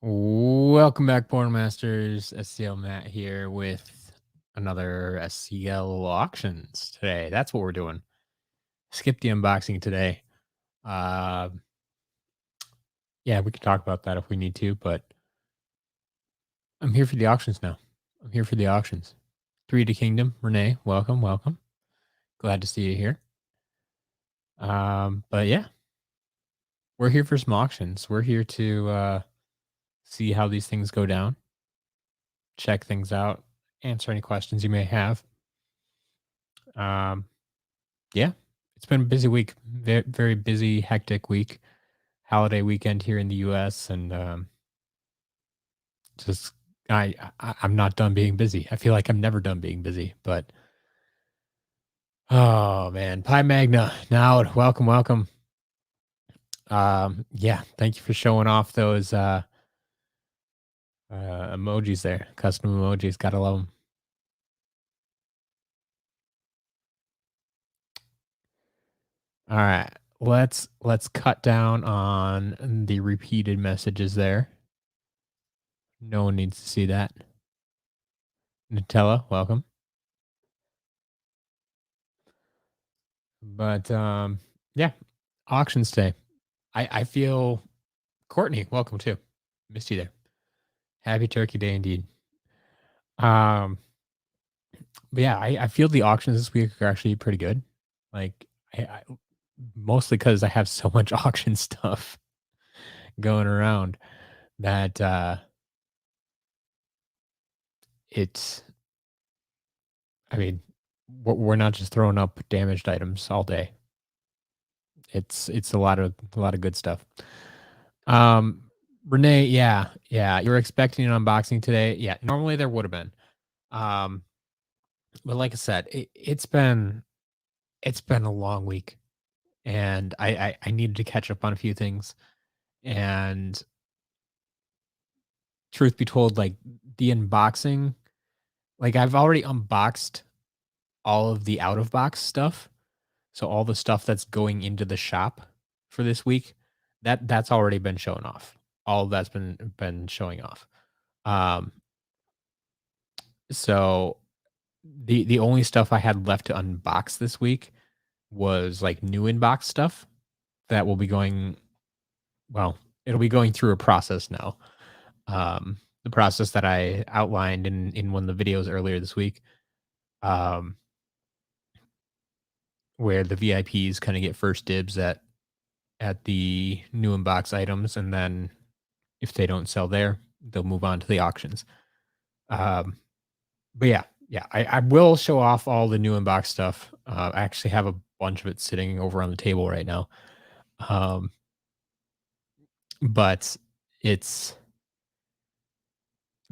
Welcome back, Porn Masters. SCL Matt here with another SCL auctions today. That's what we're doing. Skip the unboxing today. Uh, yeah, we can talk about that if we need to, but I'm here for the auctions now. I'm here for the auctions. Three to Kingdom, Renee, welcome, welcome. Glad to see you here. But yeah, we're here for some auctions. We're here to see how these things go down, check things out, answer any questions you may have. Yeah, it's been a busy week. Very, very busy, hectic week. Holiday weekend here in the US, and just I'm not done being busy. I feel like I'm never done being busy, but oh man, Pi Magna, now welcome, welcome. Yeah, thank you for showing off those emojis there. Custom emojis, gotta love them. All right, let's cut down on the repeated messages there. No one needs to see that. Nutella, welcome. But yeah, auctions day. I feel Courtney, welcome too. Missed you there. Happy Turkey Day indeed. Um, but yeah, I feel the auctions this week are actually pretty good. Like I mostly because I have so much auction stuff going around that it's I mean we're not just throwing up damaged items all day. It's a lot of good stuff. Um, Renee, yeah, you were expecting an unboxing today. Yeah, normally there would have been. Um, but like I said, it's been a long week, and I needed to catch up on a few things. And truth be told, like the unboxing, like I've already unboxed all of the out of box stuff. So all the stuff that's going into the shop for this week, that's already been shown off. All of that's been showing off. Um, so the only stuff I had left to unbox this week was like new inbox stuff that will be going well, it'll be going through a process now. The process that I outlined in one of the videos earlier this week, um, where the VIPs kind of get first dibs at the new inbox items, and then if they don't sell there, they'll move on to the auctions. Um, but yeah, I will show off all the new inbox stuff. I actually have a bunch of it sitting over on the table right now. Um, but it's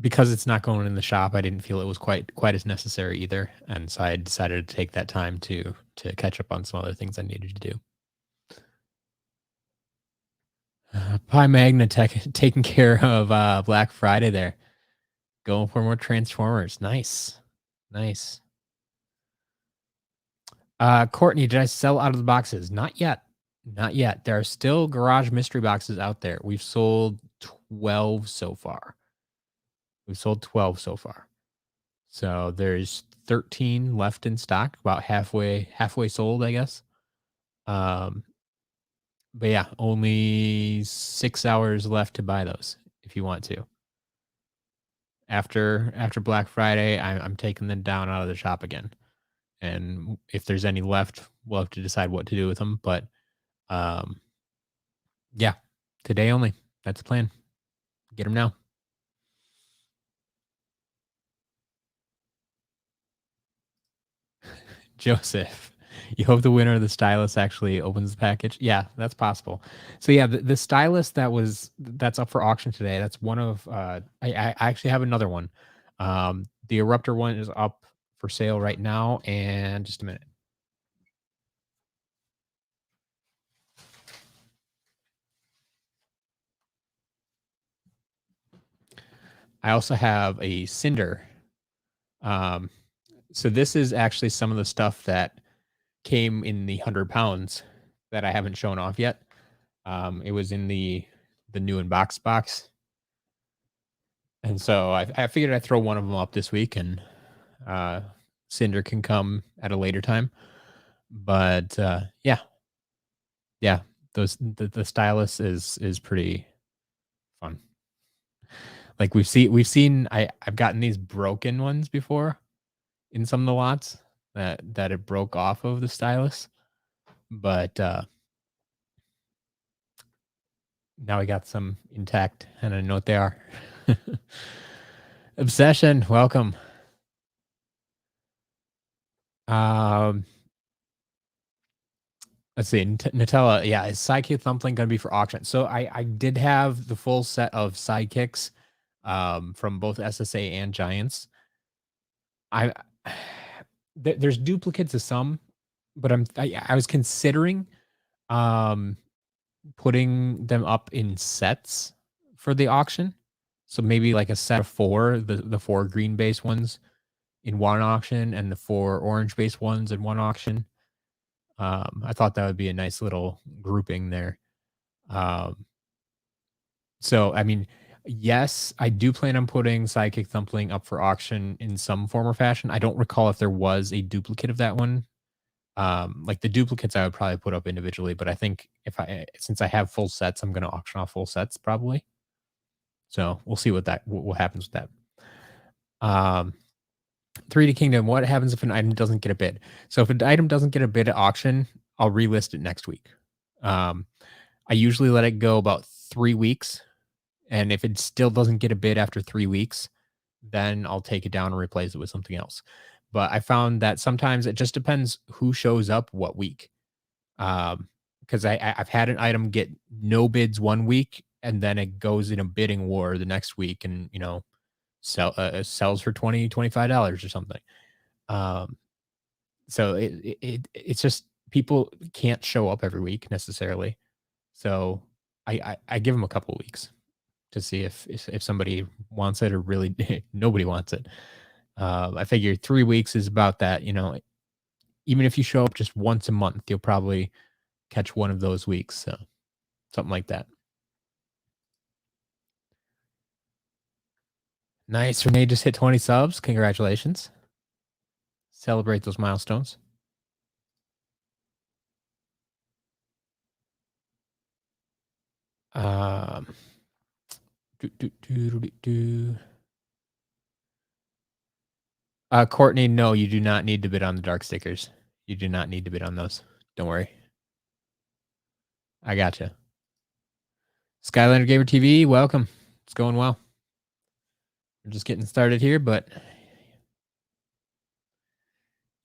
because it's not going in the shop. I didn't feel it was quite as necessary either, and so I decided to take that time to catch up on some other things I needed to do. Pi Magna taking care of Black Friday there, going for more Transformers. Nice, nice. Courtney, did I sell out of the boxes? Not yet. Not yet. There are still garage mystery boxes out there. We've sold 12 so far. We've sold 12 so far. So there's 13 left in stock, about halfway sold, I guess. Um, but yeah, only 6 hours left to buy those if you want to. After Black Friday, I'm taking them down out of the shop again. And if there's any left, we'll have to decide what to do with them. But um, yeah, today only. That's the plan. Get them now. Joseph, you hope the winner of the stylus actually opens the package. Yeah, that's possible. So yeah, the stylus that's up for auction today. That's one of I actually have another one. The Erupter one is up for sale right now. And just a minute. I also have a Cinder. Um, so this is actually some of the stuff that came in the 100 pounds that I haven't shown off yet. It was in the new in box. And so I figured I'd throw one of them up this week, and Cinder can come at a later time. But yeah, yeah, the stylus is pretty fun. Like we've seen I've gotten these broken ones before in some of the lots that it broke off of the stylus, but now we got some intact, and I know what they are. Obsession, welcome. Um, let's see, Nutella. Yeah, is Sidekick Thumpling gonna be for auction? So I did have the full set of sidekicks, from both SSA and Giants. I there's duplicates of some, but I was considering um putting them up in sets for the auction. So maybe like a set of four, the four green base ones in one auction and the four orange base ones in one auction. I thought that would be a nice little grouping there. Um, so I mean, yes, I do plan on putting Sidekick Thumpling up for auction in some form or fashion. I don't recall if there was a duplicate of that one. Like the duplicates I would probably put up individually, but I think if since I have full sets, I'm gonna auction off full sets probably. So we'll see what happens with that. 3D Kingdom, what happens if an item doesn't get a bid? So if an item doesn't get a bid at auction, I'll relist it next week. I usually let it go about 3 weeks, and if it still doesn't get a bid after 3 weeks, then I'll take it down and replace it with something else. But I found that sometimes it just depends who shows up what week. Because I've had an item get no bids 1 week, and then it goes in a bidding war the next week, and sells for $25 or something. Um, so it's just people can't show up every week necessarily. So I give them a couple weeks to see if somebody wants it or really nobody wants it. I figure 3 weeks is about that. Even if you show up just once a month, you'll probably catch one of those weeks. So something like that. Nice. Renee just hit 20 subs. Congratulations. Celebrate those milestones. Um, Courtney, no, you do not need to bid on the dark stickers. You do not need to bid on those. Don't worry. I gotcha. Skylander Gamer TV, welcome. It's going well. We're just getting started here, but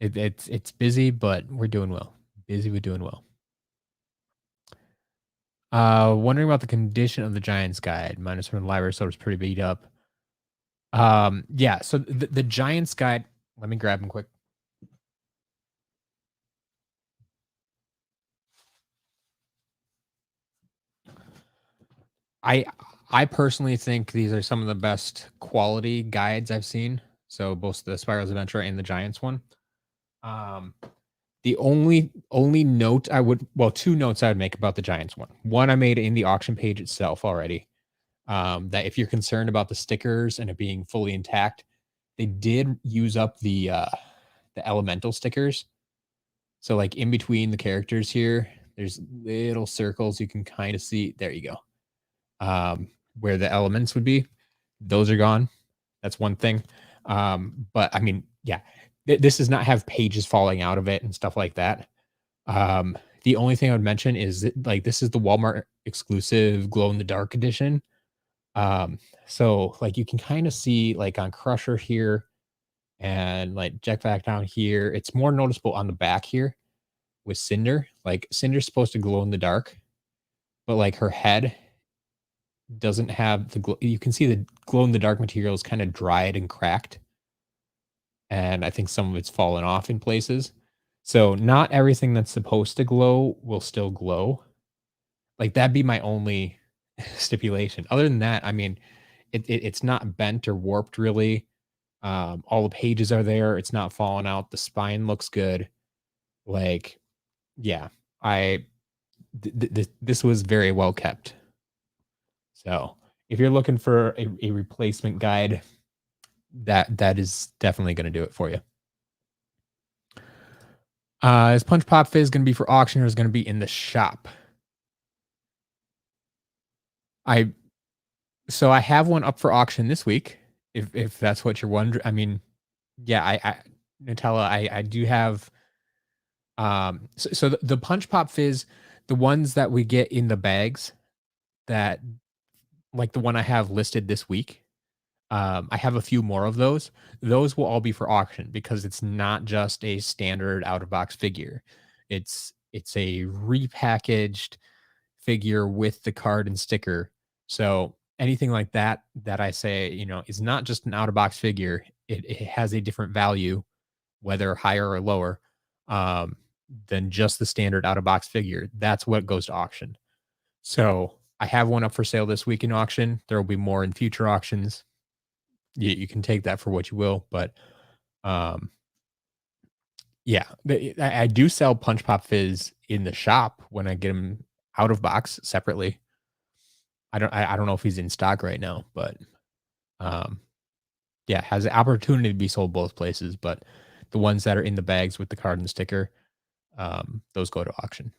it's busy, but we're doing well. Busy, we're doing well. Wondering about the condition of the Giants guide. Minus from the library, so it's pretty beat up. Yeah. So the Giants guide. Let me grab them quick. I personally think these are some of the best quality guides I've seen. So both the Spiral's Adventure and the Giants one. The only note two notes I would make about the Giants one. One I made in the auction page itself already. That if you're concerned about the stickers and it being fully intact, they did use up the elemental stickers. So like in between the characters here, there's little circles you can kind of see. There you go. Where the elements would be, those are gone. That's one thing. But I mean, yeah, this does not have pages falling out of it and stuff like that. The only thing I would mention is that, like, this is the Walmart exclusive glow in the dark edition. So like you can kind of see like on Crusher here and like Jetpack down here. It's more noticeable on the back here with Cinder. Like Cinder's supposed to glow in the dark, but like her head doesn't have the glow. You can see the glow in the dark material is kind of dried and cracked. And I think some of it's fallen off in places. So not everything that's supposed to glow will still glow. Like that'd be my only stipulation. Other than that, I mean, it's not bent or warped really. All the pages are there. It's not falling out. The spine looks good. Like, yeah, this was very well kept. So If you're looking for a replacement guide, that is definitely gonna do it for you. Is Punch Pop Fizz gonna be for auction or is it gonna be in the shop? I so I have one up for auction this week, if that's what you're wondering. I mean, yeah, I Nutella, I do have, so the Punch Pop Fizz, the ones that we get in the bags that like the one I have listed this week, I have a few more of those. Those will all be for auction because it's not just a standard out of box figure. It's a repackaged figure with the card and sticker. So anything like that that I say, is not just an out of box figure. It has a different value, whether higher or lower, um, than just the standard out of box figure. That's what goes to auction. So I have one up for sale this week in auction. There will be more in future auctions. You can take that for what you will, but um, yeah, I do sell Punch Pop Fizz in the shop when I get them out of box separately. I don't know if he's in stock right now, but um, yeah, has the opportunity to be sold both places. But the ones that are in the bags with the card and sticker, those go to auction.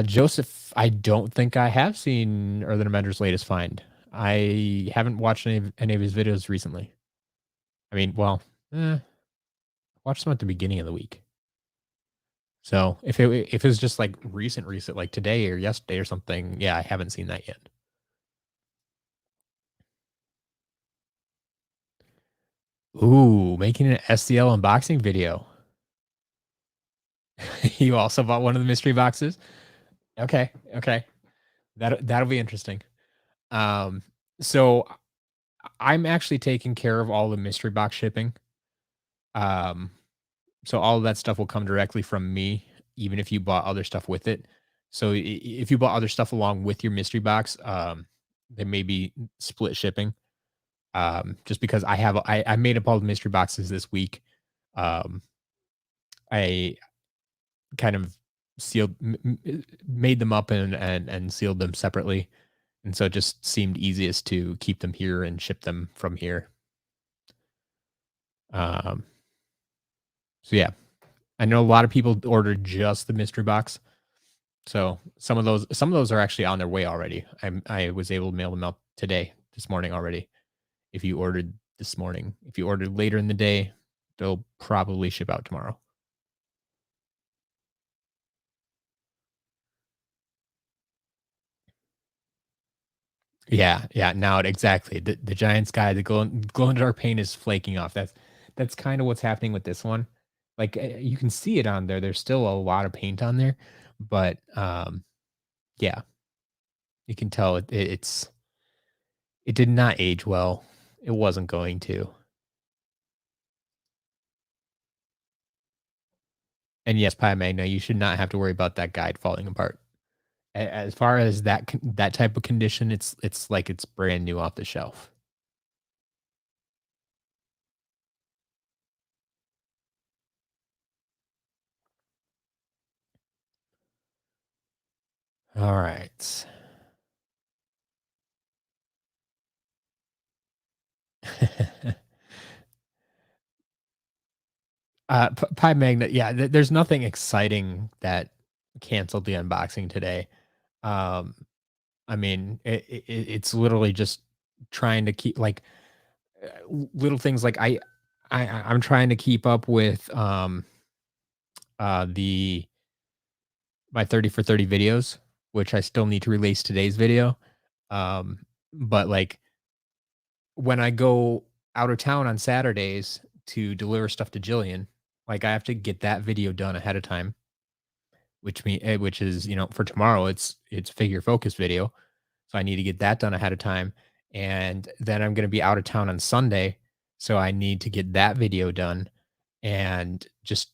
Joseph, I don't think I have seen Earthen Amender's latest find. I haven't watched any of his videos recently. I mean, well, watched them at the beginning of the week. So if it was just like recent, like today or yesterday or something, yeah, I haven't seen that yet. Ooh, making an SCL unboxing video. You also bought one of the mystery boxes? Okay, okay. That'll be interesting. Um, so I'm actually taking care of all the mystery box shipping. Um, so all of that stuff will come directly from me, even if you bought other stuff with it. So if you bought other stuff along with your mystery box, there may be split shipping. Just because I made up all the mystery boxes this week. Um, I kind of made them up and sealed them separately, and so it just seemed easiest to keep them here and ship them from here. Um, so yeah, I know a lot of people ordered just the mystery box. So some of those are actually on their way already. I was able to mail them out this morning already. If you ordered this morning, if you ordered later in the day, they'll probably ship out tomorrow. Yeah, yeah. Now exactly. The giant sky, the glow in the dark paint is flaking off. That's kind of what's happening with this one. Like you can see it on there. There's still a lot of paint on there, but yeah, you can tell it did not age well. It wasn't going to. And yes, Pi Magna, you should not have to worry about that guide falling apart. As far as that type of condition, it's like it's brand new off the shelf. All right. Pi Magnet, yeah, there's nothing exciting that canceled the unboxing today. Um, I mean, it's literally just trying to keep like little things like I'm trying to keep up with the my 30 for 30 videos, which I still need to release today's video. Um, but like when I go out of town on Saturdays to deliver stuff to Jillian, like I have to get that video done ahead of time, which is, for tomorrow it's figure focus video. So I need to get that done ahead of time. And then I'm going to be out of town on Sunday, so I need to get that video done and just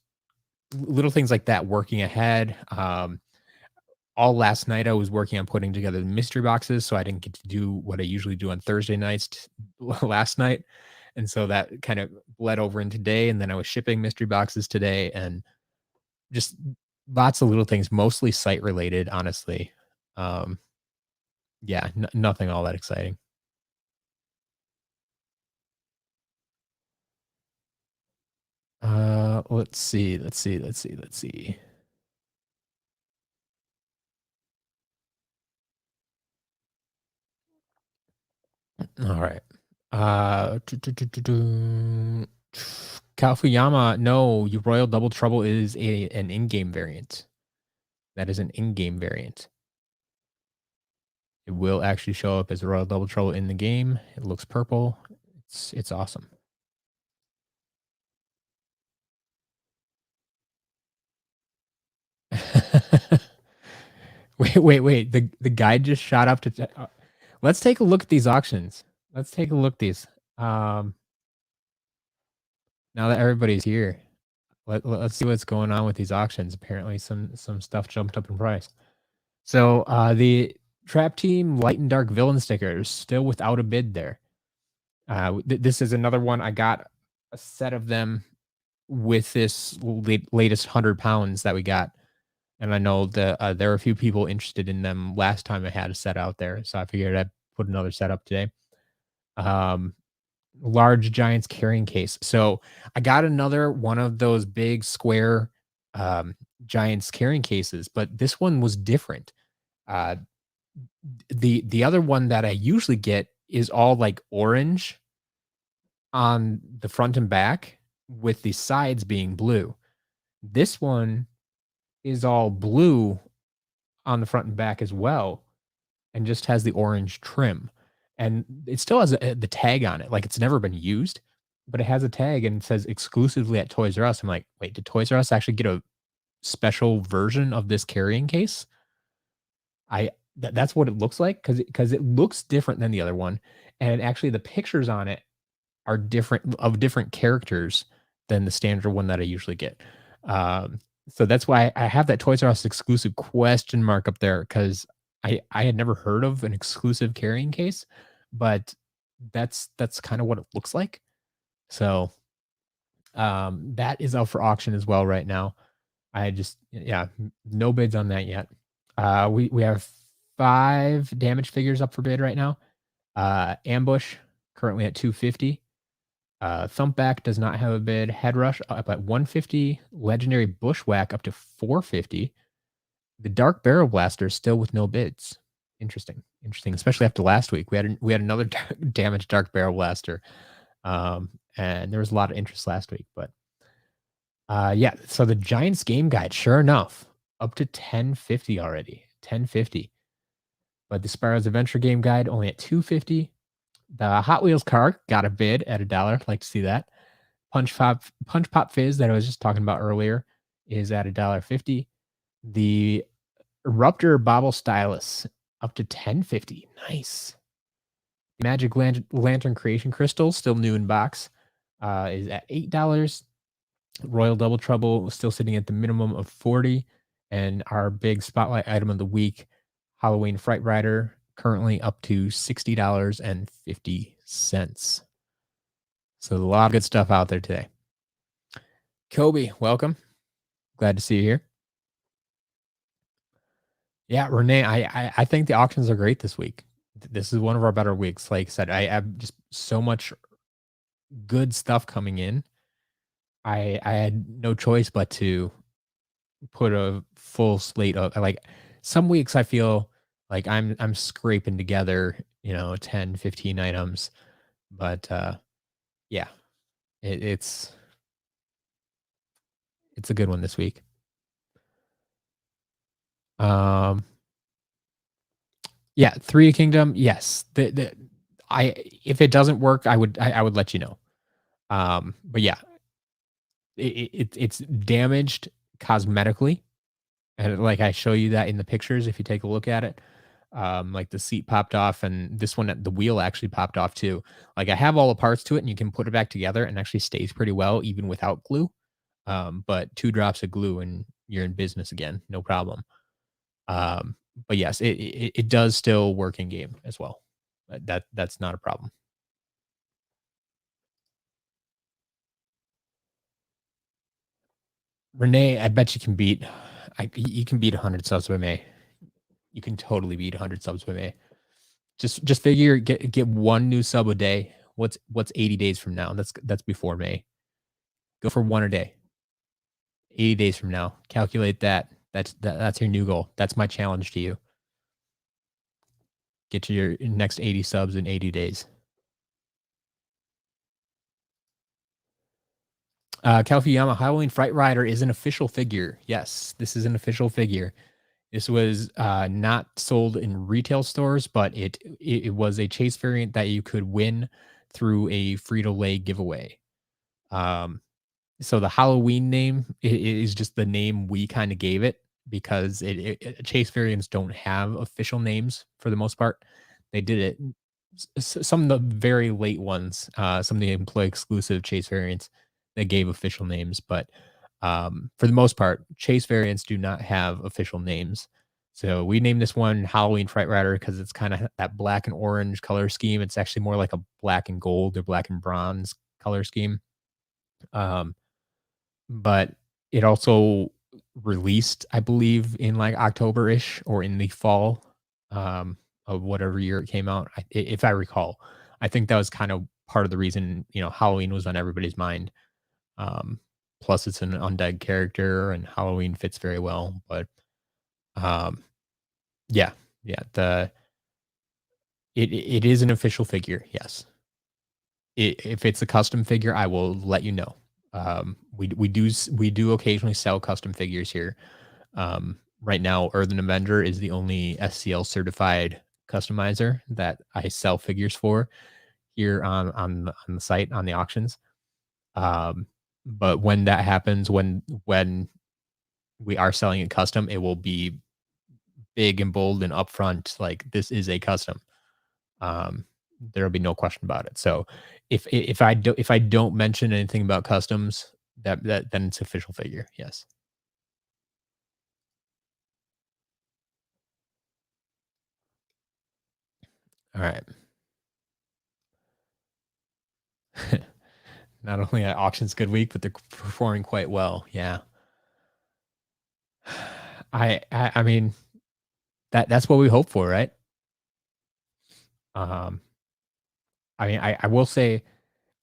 little things like that working ahead. All last night I was working on putting together the mystery boxes, so I didn't get to do what I usually do on Thursday nights last night. And so that kind of bled over in today. And then I was shipping mystery boxes today and just Lots of little things, mostly site related, honestly. Um, yeah, nothing all that exciting. Let's see. All right. Kalfuyama, no, your Royal Double Trouble is an in-game variant. That is an in-game variant. It will actually show up as Royal Double Trouble in the game. It looks purple. It's awesome. Wait. The guide just shot up to. Let's take a look at these auctions. Let's take a look at these. Um, now that everybody's here, let's see what's going on with these auctions. Apparently, some stuff jumped up in price. So the Trap Team Light and Dark Villain stickers still without a bid there. This is another one. I got a set of them with this latest 100 pounds that we got. And I know that there were a few people interested in them last time I had a set out there. So I figured I'd put another set up today. Um, Large Giants carrying case. So I got another one of those big square um, Giants carrying cases, but this one was different. Uh, the other one that I usually get is all like orange on the front and back with the sides being blue. This one is all blue on the front and back as well, and just has the orange trim. And it still has the tag on it. Like it's never been used, but it has a tag and it says exclusively at Toys R Us. I'm like, wait, did Toys R Us actually get a special version of this carrying case? That's what it looks like because it looks different than the other one, and actually the pictures on it are different of different characters than the standard one that I usually get. So that's why I have that Toys R Us exclusive question mark up there because I had never heard of an exclusive carrying case, but that's kind of what it looks like. So that is out for auction as well right now. I just yeah, no bids on that yet. We have 5 damage figures up for bid right now. Ambush currently at 250. Thumpback does not have a bid. Headrush up at 150. Legendary Bushwhack up to 450. The Dark Barrel Blaster still with no bids. Interesting, especially after last week. We had another damaged Dark Barrel Blaster, and there was a lot of interest last week. But yeah, so the Giants game guide, sure enough, up to 1050 already. 1050. But the Spyro's Adventure game guide only at 250. The Hot Wheels car got a bid at $1. Like to see that. Punch Pop Fizz that I was just talking about earlier is at $1.50. The Erupter Bobble Stylus up to 1050. Nice. Magic Lantern Creation Crystal, still new in box, is at $8. Royal Double Trouble still sitting at the minimum of 40. And our big spotlight item of the week, Halloween Fright Rider, currently up to $60.50. So a lot of good stuff out there today. Kobe, welcome. Glad to see you here. Yeah, Renee, I think the auctions are great this week. This is one of our better weeks. Like I said, I have just so much good stuff coming in. I had no choice but to put a full slate of like some weeks I feel like I'm scraping together, 10, 15 items. But yeah, it's a good one this week. Um Yeah, Three Kingdom, yes. I if it doesn't work, I would let you know. But yeah, it's damaged cosmetically, and like I show you that in the pictures if you take a look at it. Like the seat popped off, and this one the wheel actually popped off too. Like I have all the parts to it, and you can put it back together, and actually stays pretty well even without glue. But 2 drops of glue, and you're in business again, no problem. Um, but yes, it does still work in game as well. That's not a problem. Renee, I bet you can beat. You can beat 100 subs by May. You can totally beat 100 subs by May. Just figure get one new sub a day. What's 80 days from now? That's before May. Go for one a day. 80 days from now. Calculate that. That's your new goal. That's my challenge to you. Get to your next 80 subs in 80 days. Kalfiyama Halloween Fright Rider is an official figure. Yes, this is an official figure. This was not sold in retail stores, but it was a chase variant that you could win through a Frito-Lay giveaway. Um, so the Halloween name is just the name we kind of gave it because chase variants don't have official names for the most part. They did it. Some of the very late ones, some of the employee exclusive chase variants, they gave official names, but for the most part, chase variants do not have official names. So we named this one Halloween Fright Rider because it's kind of that black and orange color scheme. It's actually more like a black and gold or black and bronze color scheme. Um, but it also released, I believe, in like October-ish or in the fall of whatever year it came out. If I recall, I think that was kind of part of the reason Halloween was on everybody's mind. Um, Plus, it's an undead character, and Halloween fits very well. But um, yeah, yeah, it is an official figure. Yes, if it's a custom figure, I will let you know. We do occasionally sell custom figures here. Right now, Earthen Avenger is the only SCL certified customizer that I sell figures for here on the site on the auctions. Um, but when that happens, when we are selling it custom, it will be big and bold and upfront. Like this is a custom. There'll be no question about it. So if I don't mention anything about customs, that then it's official figure. Yes. All right. Not only at auctions good week, but they're performing quite well. Yeah. I mean that's what we hope for, right? Um, I mean I will say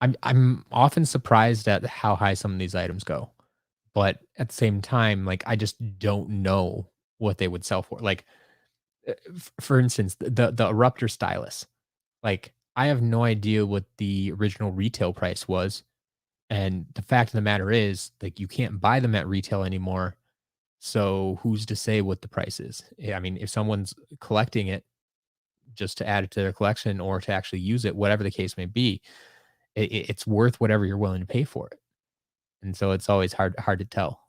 I'm often surprised at how high some of these items go. But at the same time, like I just don't know what they would sell for. Like for instance, the Erupter Stylus. Like I have no idea what the original retail price was. And the fact of the matter is, like you can't buy them at retail anymore. So who's to say what the price is? I mean, if someone's collecting it just to add it to their collection or to actually use it, whatever the case may be, it's worth whatever you're willing to pay for it. And so it's always hard to tell.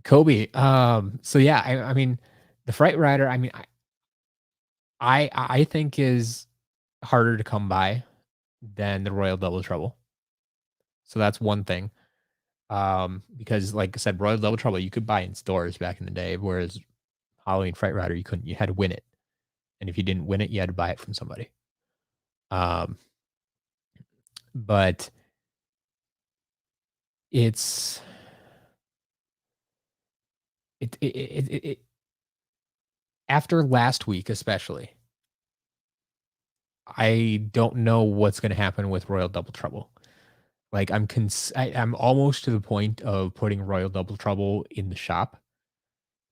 Kobe. So yeah, I mean, the Fright Rider. I mean, I think is harder to come by than the Royal Double Trouble. So that's one thing. Because like I said, Royal Double Trouble you could buy in stores back in the day, whereas Halloween Fright Rider you couldn't. You had to win it, and if you didn't win it, you had to buy it from somebody. Um, but it's it after last week, especially. I don't know what's going to happen with Royal Double Trouble. Like I'm almost to the point of putting Royal Double Trouble in the shop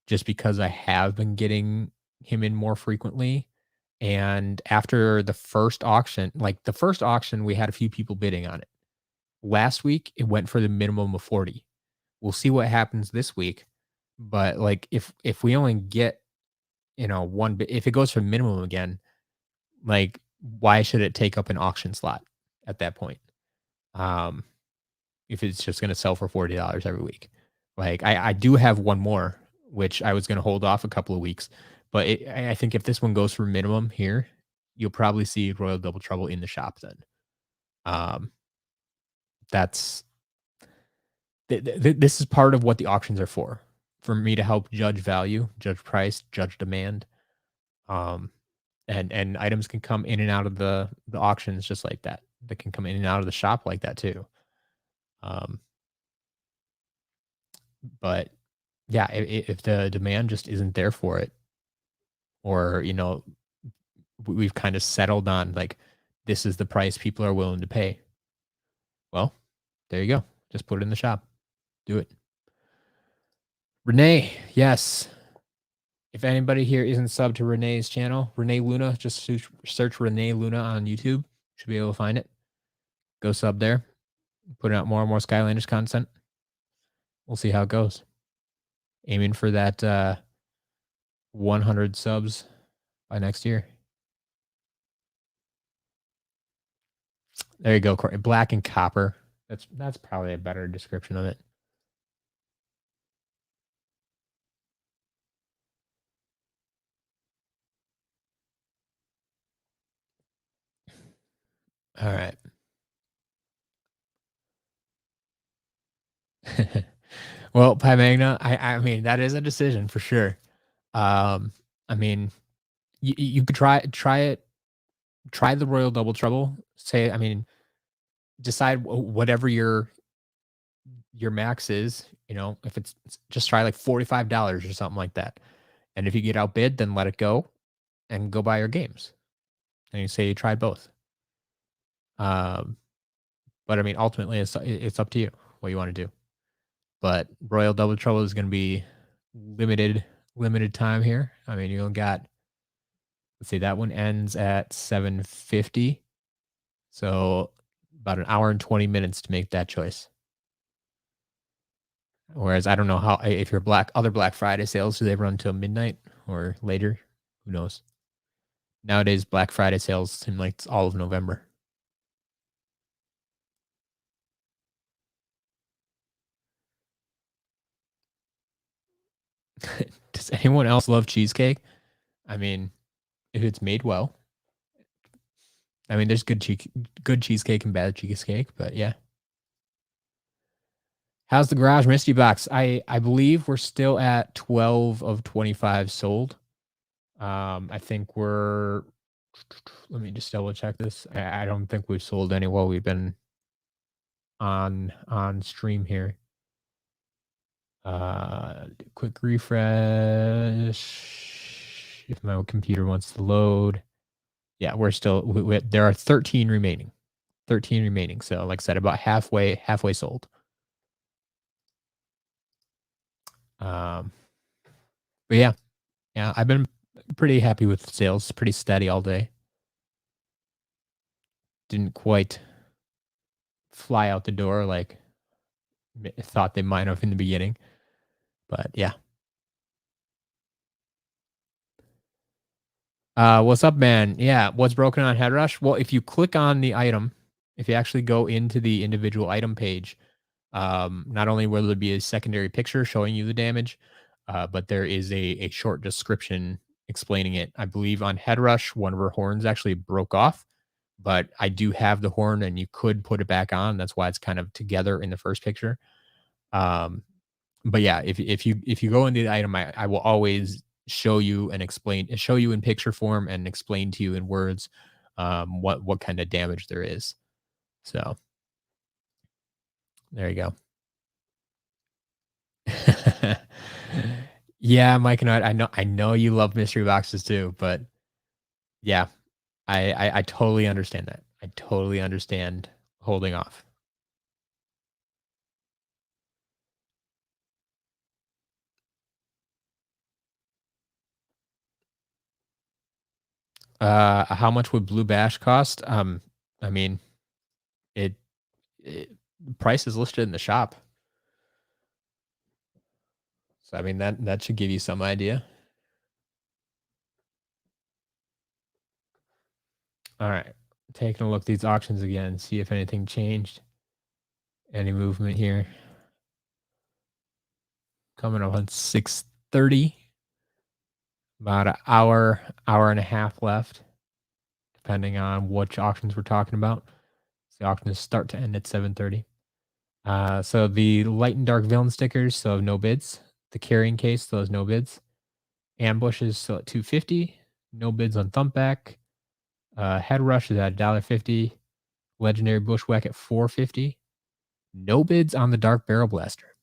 just because I have been getting him in more frequently. And after the first auction, like the first auction, we had a few people bidding on it. Last week, it went for the minimum of 40. We'll see what happens this week. But like if we only get, one bit, if it goes for minimum again, like why should it take up an auction slot at that point? Um, if it's just gonna sell for $40 every week. Like I do have one more, which I was gonna hold off a couple of weeks, but I think if this one goes for minimum here, you'll probably see Royal Double Trouble in the shop then. Um, that's this is part of what the auctions are for me to help judge value, judge price, judge demand. Um, and items can come in and out of the auctions just like that. They can come in and out of the shop like that too. Um, But yeah, if the demand just isn't there for it, or we've kind of settled on like this is the price people are willing to pay. Well, there you go. Just put it in the shop. Do it. Renee, yes. If anybody here isn't subbed to Renee's channel, Renee Luna, just search Renee Luna on YouTube. Should be able to find it. Go sub there. Putting out more and more Skylanders content. We'll see how it goes. Aiming for that 100 subs by next year. There you go, Courtney. Black and copper. That's probably a better description of it. All right. Well, Pi Magna, I mean that is a decision for sure. I mean, you could try it. Try the Royal Double Trouble. Say, I mean, decide whatever your max is. If it's just try like $45 or something like that. And if you get outbid, then let it go and go buy your games. And you say you tried both. But I mean, ultimately, it's up to you what you want to do. But Royal Double Trouble is going to be limited time here. I mean, you got, let's see, that one ends at 7:50, so about an hour and 20 minutes to make that choice. Whereas I don't know how, if your other Black Friday sales, do they run till midnight or later? Who knows? Nowadays, Black Friday sales seem like it's all of November. Does anyone else love cheesecake? I mean, if it's made well. I mean, there's good cheesecake and bad cheesecake, but yeah. How's the Garage Mystery Box? I believe we're still at 12 of 25 sold. I think we're, let me just double check this. I don't think we've sold any while we've been on stream here. Quick refresh. If my computer wants to load. Yeah, we're still, there are 13 remaining. 13 remaining. So like I said, about halfway sold. But yeah, I've been pretty happy with sales. Pretty steady all day. Didn't quite fly out the door like thought they might have in the beginning, but yeah. What's up, man? Yeah, what's broken on Headrush? Well, if you click on the item, if you actually go into the individual item page, not only will there be a secondary picture showing you the damage, but there is a short description explaining it. I believe on Headrush, one of her horns actually broke off, but I do have the horn and you could put it back on. That's why it's kind of together in the first picture. But yeah, if you go into the item, I will always show you and show you in picture form and explain to you in words what kind of damage there is. So there you go. Yeah, Mike and I know you love mystery boxes too, but yeah, I totally understand that. I totally understand holding off. How much would Blue Bash cost? I mean, it price is listed in the shop. So I mean that should give you some idea. All right. Taking a look at these auctions again, see if anything changed. Any movement here. Coming up on 6:30. About an hour and a half left, depending on which auctions we're talking about. The auctions start to end at 7:30. So the light and dark villain stickers, so no bids. The carrying case, those no bids. Ambushes, so at $2.50. No bids on Thumpback. Head Rush is at $1.50. Legendary Bushwhack at $4.50. No bids on the Dark Barrel Blaster.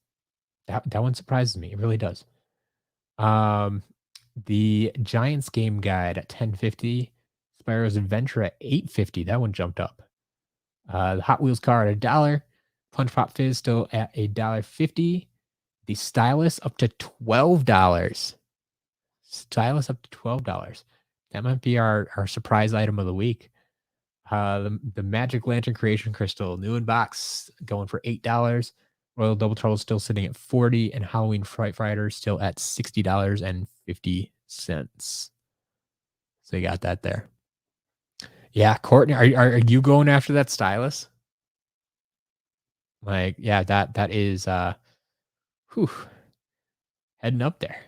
That one surprises me. It really does. Um, the Giants game guide at 10.50, Spyro's Adventure at 8.50. That one jumped up. The Hot Wheels car at $1. Punch Pop Fizz still at $1.50. The Stylus up to $12. Stylus up to $12. That might be our surprise item of the week. The Magic Lantern Creation Crystal, new in box, going for $8. Royal Double Trouble still sitting at 40, and Halloween Fright Fighter still at $60.50. So you got that there. Yeah, Courtney, are you going after that Stylus? Like, yeah, that is whew, heading up there.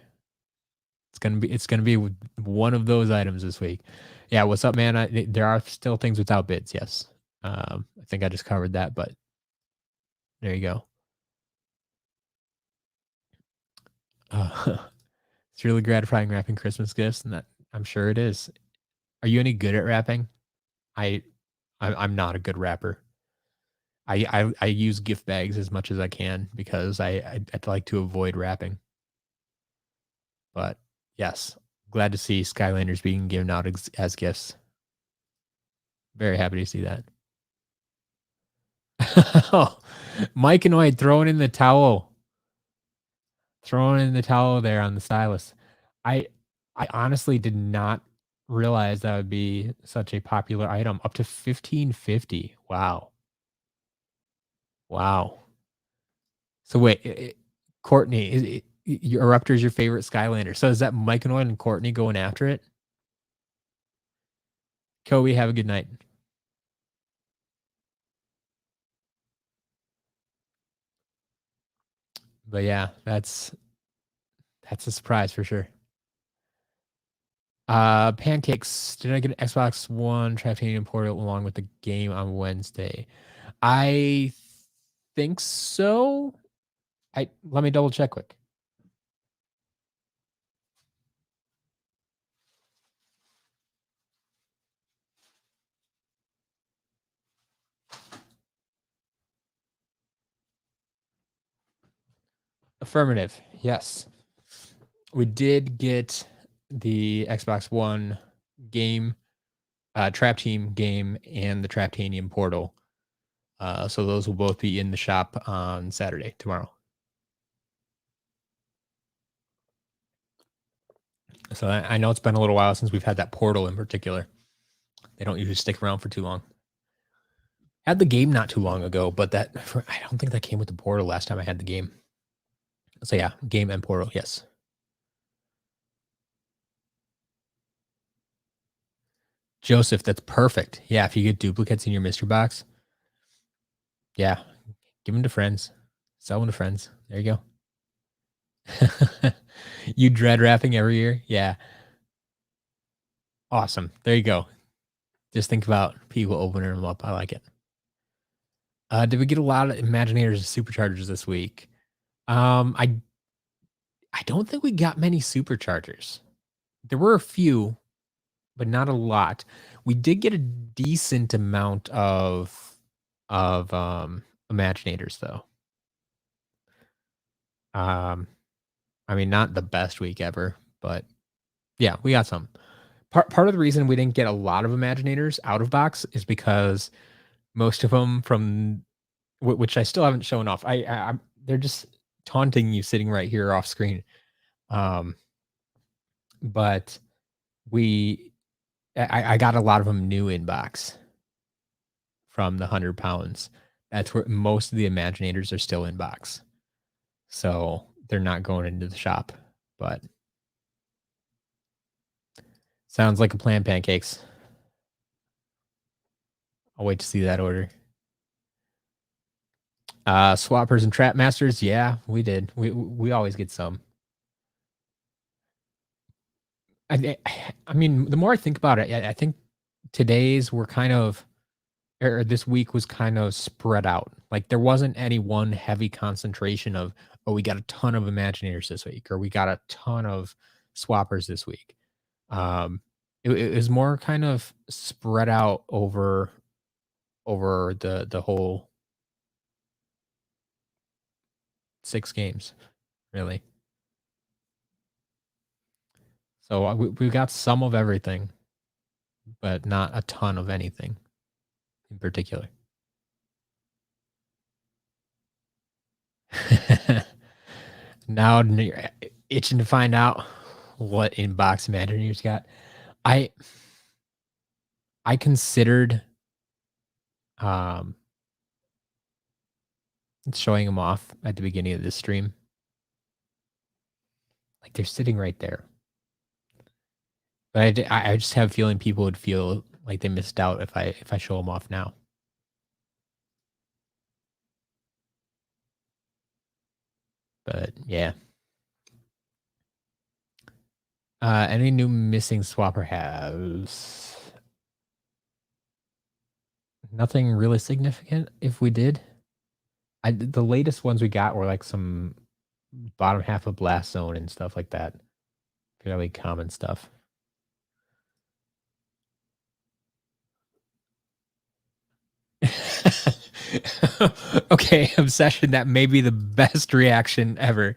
It's gonna be one of those items this week. Yeah, what's up, man? There are still things without bids. Yes, I think I just covered that, but there you go. It's really gratifying wrapping Christmas gifts, and that I'm sure it is. Are you any good at wrapping? I, I'm not a good wrapper. I use gift bags as much as I can because I'd like to avoid wrapping. But yes, glad to see Skylanders being given out as gifts. Very happy to see that. Oh, Mike and White throwing in the towel. Throwing in the towel there on the stylus. I I honestly did not realize that would be such a popular item. Up to 15.50. Wow. Wow. So wait, Courtney, your Eruptor is your favorite Skylander. So is that Mike and White and Courtney going after it? Kobe, have a good night. But yeah, that's a surprise for sure. Pancakes. Did I get an Xbox One Titanium Portal along with the game on Wednesday? I think so. I let me double check quick. Affirmative. Yes. We did get the Xbox One game, Trap Team game, and the Traptanium Portal. So those will both be in the shop on Saturday, tomorrow. So I know it's been a little while since we've had that portal in particular. They don't usually stick around for too long. Had the game not too long ago, but I don't think that came with the portal last time I had the game. So yeah, game and portal, yes. Joseph, that's perfect. Yeah, if you get duplicates in your mystery box, yeah, give them to friends. Sell them to friends. There you go. You dread wrapping every year? Yeah. Awesome. There you go. Just think about people opening them up. I like it. Did we get a lot of Imaginators and Superchargers this week? I don't think we got many Superchargers. There were a few, but not a lot. We did get a decent amount of Imaginators though. Um, I mean, not the best week ever, but yeah, we got some. Part of the reason we didn't get a lot of Imaginators out of box is because most of them from which I still haven't shown off. They're just taunting you sitting right here off screen. Um, but we I got a lot of them new in box from the 100 pounds. That's where most of the Imaginators are still in box. So they're not going into the shop. But sounds like a plan, pancakes. I'll wait to see that order. Swappers and Trap Masters, yeah, we did. We always get some. I mean, the more I think about it, I think today's were kind of or this week was kind of spread out. Like there wasn't any one heavy concentration of, oh, we got a ton of Imaginators this week, or we got a ton of Swappers this week. It was more kind of spread out over the whole 6 games, really. So we've got some of everything, but not a ton of anything in particular. Now you're itching to find out what in-box Imagineers got. I I considered, um, showing them off at the beginning of this stream. Like, they're sitting right there. But I just have a feeling people would feel like they missed out if I show them off now. But, yeah. Any new missing swapper halves? Nothing really significant if we did. The latest ones we got were, like, some bottom half of blast zone and stuff like that. Fairly common stuff. Okay, obsession, that may be the best reaction ever.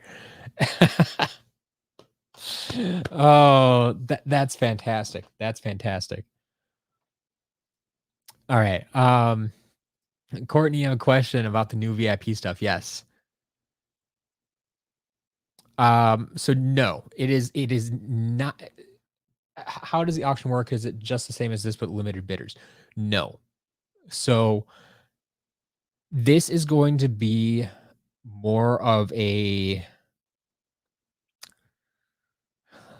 Oh, that's fantastic. That's fantastic. All right. Courtney, you have a question about the new VIP stuff. Yes. So no, it is not. How does the auction work? Is it just the same as this but limited bidders? No. So this is going to be more of a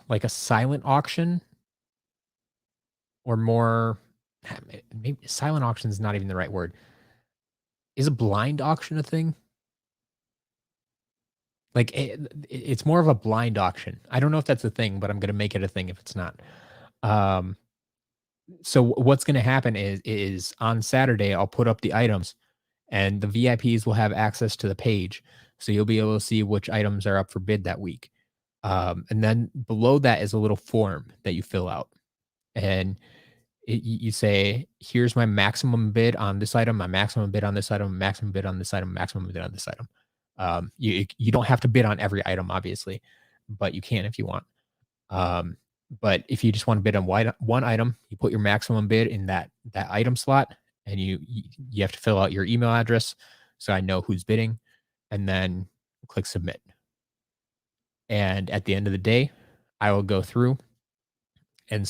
like a silent auction or more maybe silent auction is not even the right word. Is a blind auction a thing? Like it's more of a blind auction. I don't know if that's a thing, but I'm gonna make it a thing if it's not. Um, so what's gonna happen is on Saturday I'll put up the items, and the VIPs will have access to the page, so you'll be able to see which items are up for bid that week. And then below that is a little form that you fill out, and you say, "Here's my maximum bid on this item, my maximum bid on this item, maximum bid on this item, maximum bid on this item." You don't have to bid on every item, obviously, but you can if you want. Um, but if you just want to bid on one item, you put your maximum bid in that item slot, and you have to fill out your email address so I know who's bidding, and then click submit. And at the end of the day, I will go through and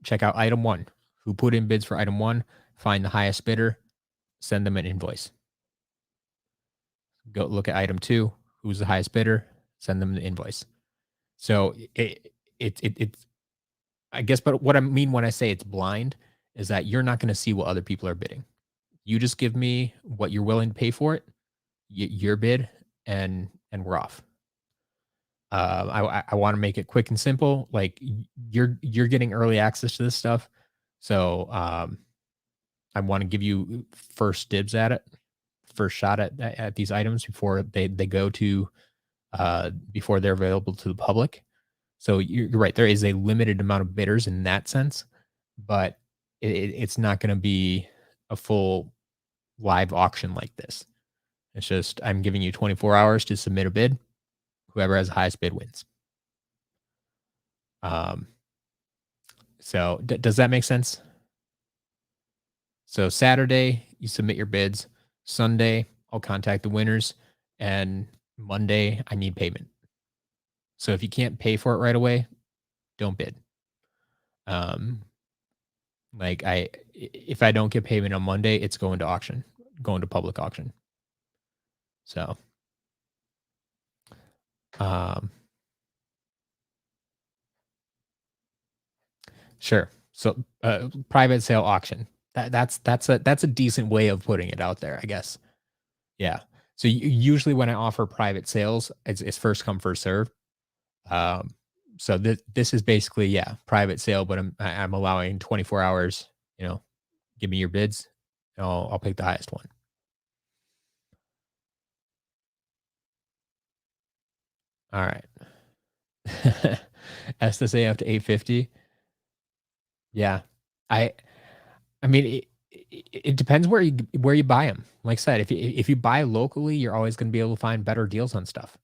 check out item one, who put in bids for item one, find the highest bidder, send them an invoice. Go look at item two, who's the highest bidder, send them the invoice. So it's I guess, but what I mean when I say it's blind is that you're not going to see what other people are bidding. You just give me what you're willing to pay for it, your bid, and we're off. I want to make it quick and simple. Like you're getting early access to this stuff, so I want to give you first dibs at it, first shot at these items before they go to before they're available to the public. So you're right. There is a limited amount of bidders in that sense, but it's not going to be a full live auction like this. It's just I'm giving you 24 hours to submit a bid. Whoever has the highest bid wins. Um, so does that make sense? So Saturday you submit your bids. Sunday I'll contact the winners, and Monday I need payment. So if you can't pay for it right away, don't bid. Um, like if I don't get payment on Monday, it's going to auction, going to public auction. So, um, sure. So, private sale auction. That's a decent way of putting it out there, I guess. Yeah. So usually when I offer private sales, it's first come first serve. Um, so this is basically private sale, but I'm allowing 24 hours. You know, give me your bids. And I'll pick the highest one. All right. SSA up to 850. Yeah. I I mean, It depends where you buy them. Like I said, if you buy locally, you're always gonna be able to find better deals on stuff.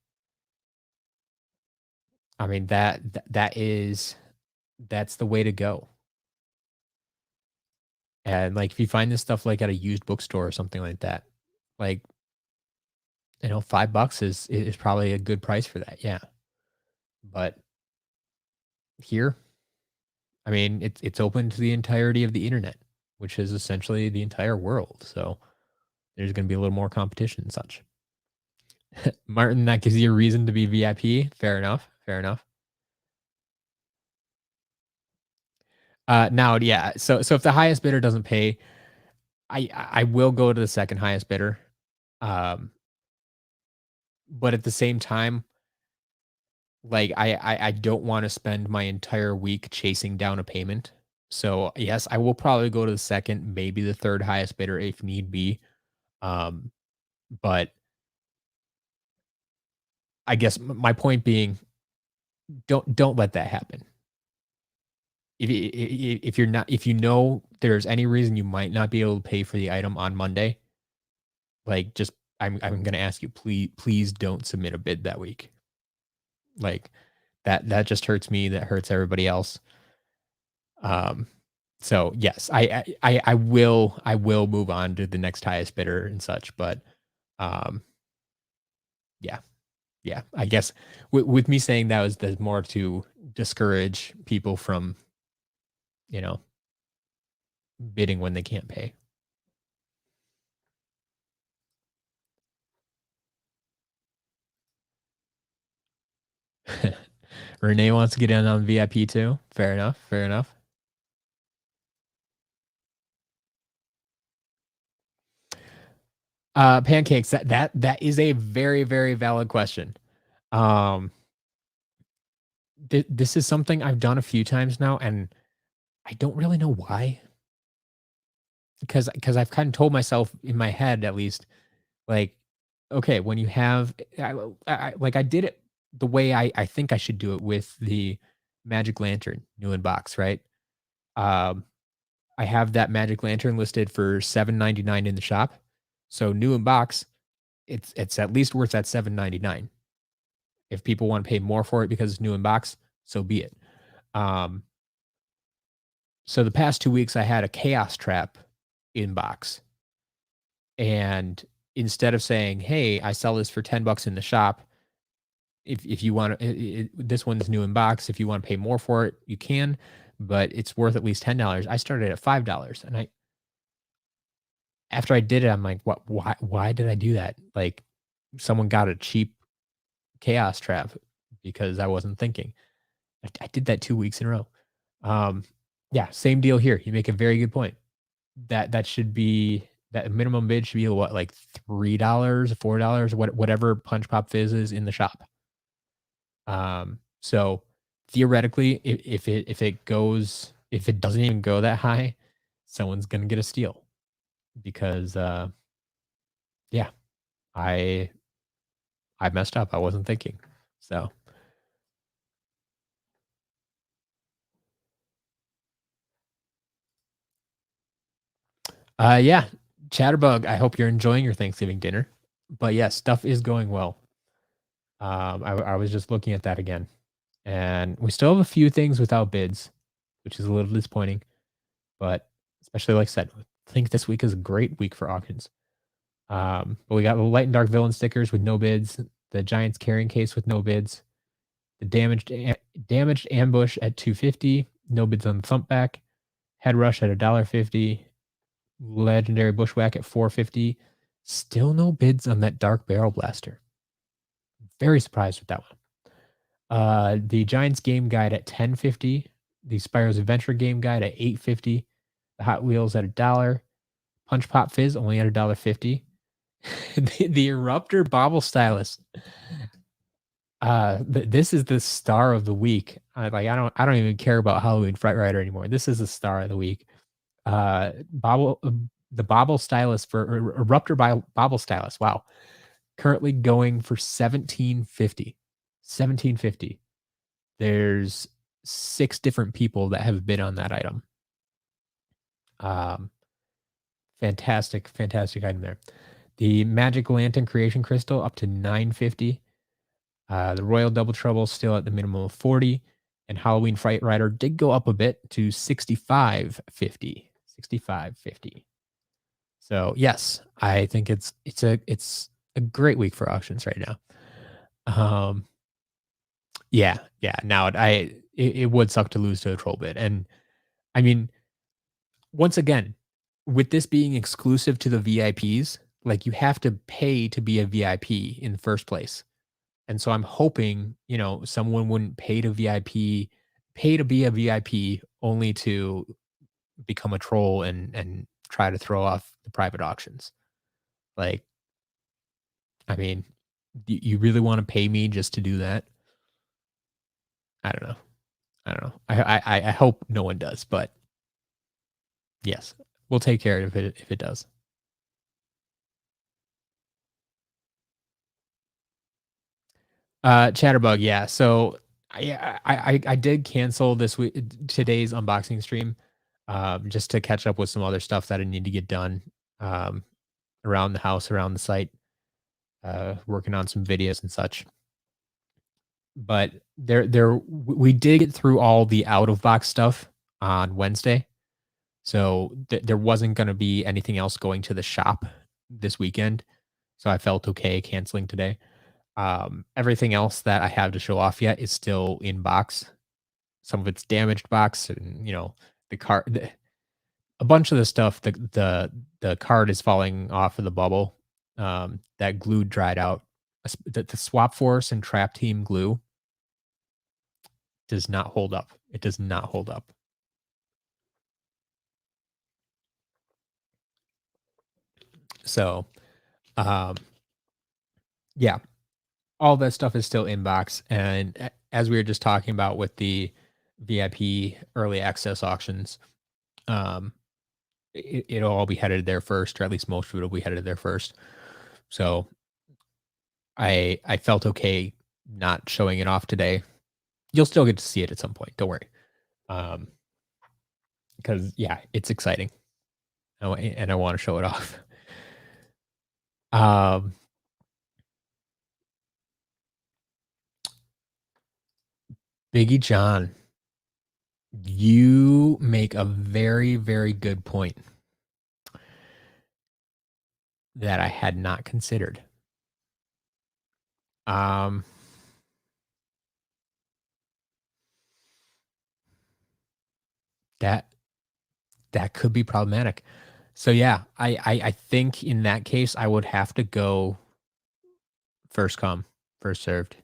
I mean, that's the way to go. And, like, if you find this stuff, like, at a used bookstore or something like that, like, 5 bucks is probably a good price for that, yeah. But here, I mean, it's open to the entirety of the internet, which is essentially the entire world, so there's gonna be a little more competition and such. Martin, that gives you a reason to be VIP. Fair enough, fair enough. Now, yeah, so if the highest bidder doesn't pay, I will go to the second highest bidder, um, but at the same time, like, I don't wanna spend my entire week chasing down a payment. So, yes, I will probably go to the second, maybe the third highest bidder if need be, um, but I guess my point being, don't let that happen. If you're not if you know there's any reason you might not be able to pay for the item on Monday, like, just I'm gonna ask you, please don't submit a bid that week. Like, that just hurts me, that hurts everybody else. Um, so yes, I will move on to the next highest bidder and such, but, um, yeah, yeah, I guess with me saying that was the more to discourage people from, you know, bidding when they can't pay. Renee wants to get in on VIP too. Fair enough. Fair enough. Pancakes. That is a very very valid question. Um, this is something I've done a few times now, and I don't really know why. Because I've kind of told myself in my head at least, like, okay, when you have, like I did it the way I think I should do it with the Magic Lantern new in box, right? Um, I have that Magic Lantern listed for 7.99 in the shop. So new in box, it's at least worth that 7.99. If people want to pay more for it because it's new in box, so be it. Um, so the past 2 weeks, I had a Chaos Trap in box, and instead of saying, "Hey, I sell this for 10 bucks in the shop. If you want to, this one's new in box. If you want to pay more for it, you can, but it's worth at least $10." I started at $5, and I after I did it, I'm like, "What? Why did I do that?" Like, someone got a cheap Chaos Trap because I wasn't thinking. I did that 2 weeks in a row. Um, yeah, same deal here. You make a very good point. That should be that minimum bid should be what, like $3, $4, whatever Punch Pop Fizz is in the shop. So theoretically, if it doesn't even go that high, someone's gonna get a steal because yeah, I I messed up. I wasn't thinking. So yeah, Chatterbug, I hope you're enjoying your Thanksgiving dinner. But yeah, stuff is going well. I was just looking at that again, and we still have a few things without bids, which is a little disappointing. But especially like I said, I think this week is a great week for auctions. But we got the light and dark villain stickers with no bids, the Giants carrying case with no bids, the damaged ambush at 250, no bids on the thump back, head rush at $1.50, legendary bushwhack at 450. Still no bids on that dark barrel blaster. Very surprised with that one. The Giants game guide at 1050, the Spyro's Adventure game guide at 850, the Hot Wheels at $1, Punch Pop Fizz only at $1.50. The Erupter Bobble Stylus. This is the star of the week. I don't even care about Halloween Fright Rider anymore. This is the star of the week. Bobble the Bobble Stylus for Erupter Bobble Stylus. Wow. Currently going for 1750. 1750. There's 6 different people that have bid on that item. Um, Fantastic, fantastic item there. The Magic Lantern Creation Crystal up to 950. The Royal Double Trouble still at the minimum of 40. And Halloween Fright Rider did go up a bit to 6550. 6550. So yes, I think it's a great week for auctions right now. Um, yeah, yeah. Now it would suck to lose to a troll bid, and I mean, once again, with this being exclusive to the VIPs, like you have to pay to be a VIP in the first place. And so I'm hoping, someone wouldn't pay to be a VIP only to become a troll and try to throw off the private auctions. Like, I mean, you really want to pay me just to do that? I don't know. I don't know. I hope no one does, but yes, we'll take care of it if it does. Chatterbug, yeah. So I did cancel this week today's unboxing stream, just to catch up with some other stuff that I need to get done, um, around the house, around the site, working on some videos and such. But we did get through all the out of box stuff on Wednesday, so there wasn't going to be anything else going to the shop this weekend. So I felt okay canceling today. Everything else that I have to show off yet is still in box. Some of it's damaged box, and the card, a bunch of the stuff. The card is falling off of the bubble. That glue dried out. The Swap Force and Trap Team glue does not hold up. It does not hold up. So, um, yeah, all that stuff is still in box. And as we were just talking about with the VIP early access auctions, um, it'll all be headed there first, or at least most of it will be headed there first. So I felt okay not showing it off today. You'll still get to see it at some point. Don't worry. Um, because yeah, it's exciting. And I want to show it off. Um, Biggie John, you make a very, very good point that I had not considered. Um, that that could be problematic. So yeah, I think in that case I would have to go first come, first served.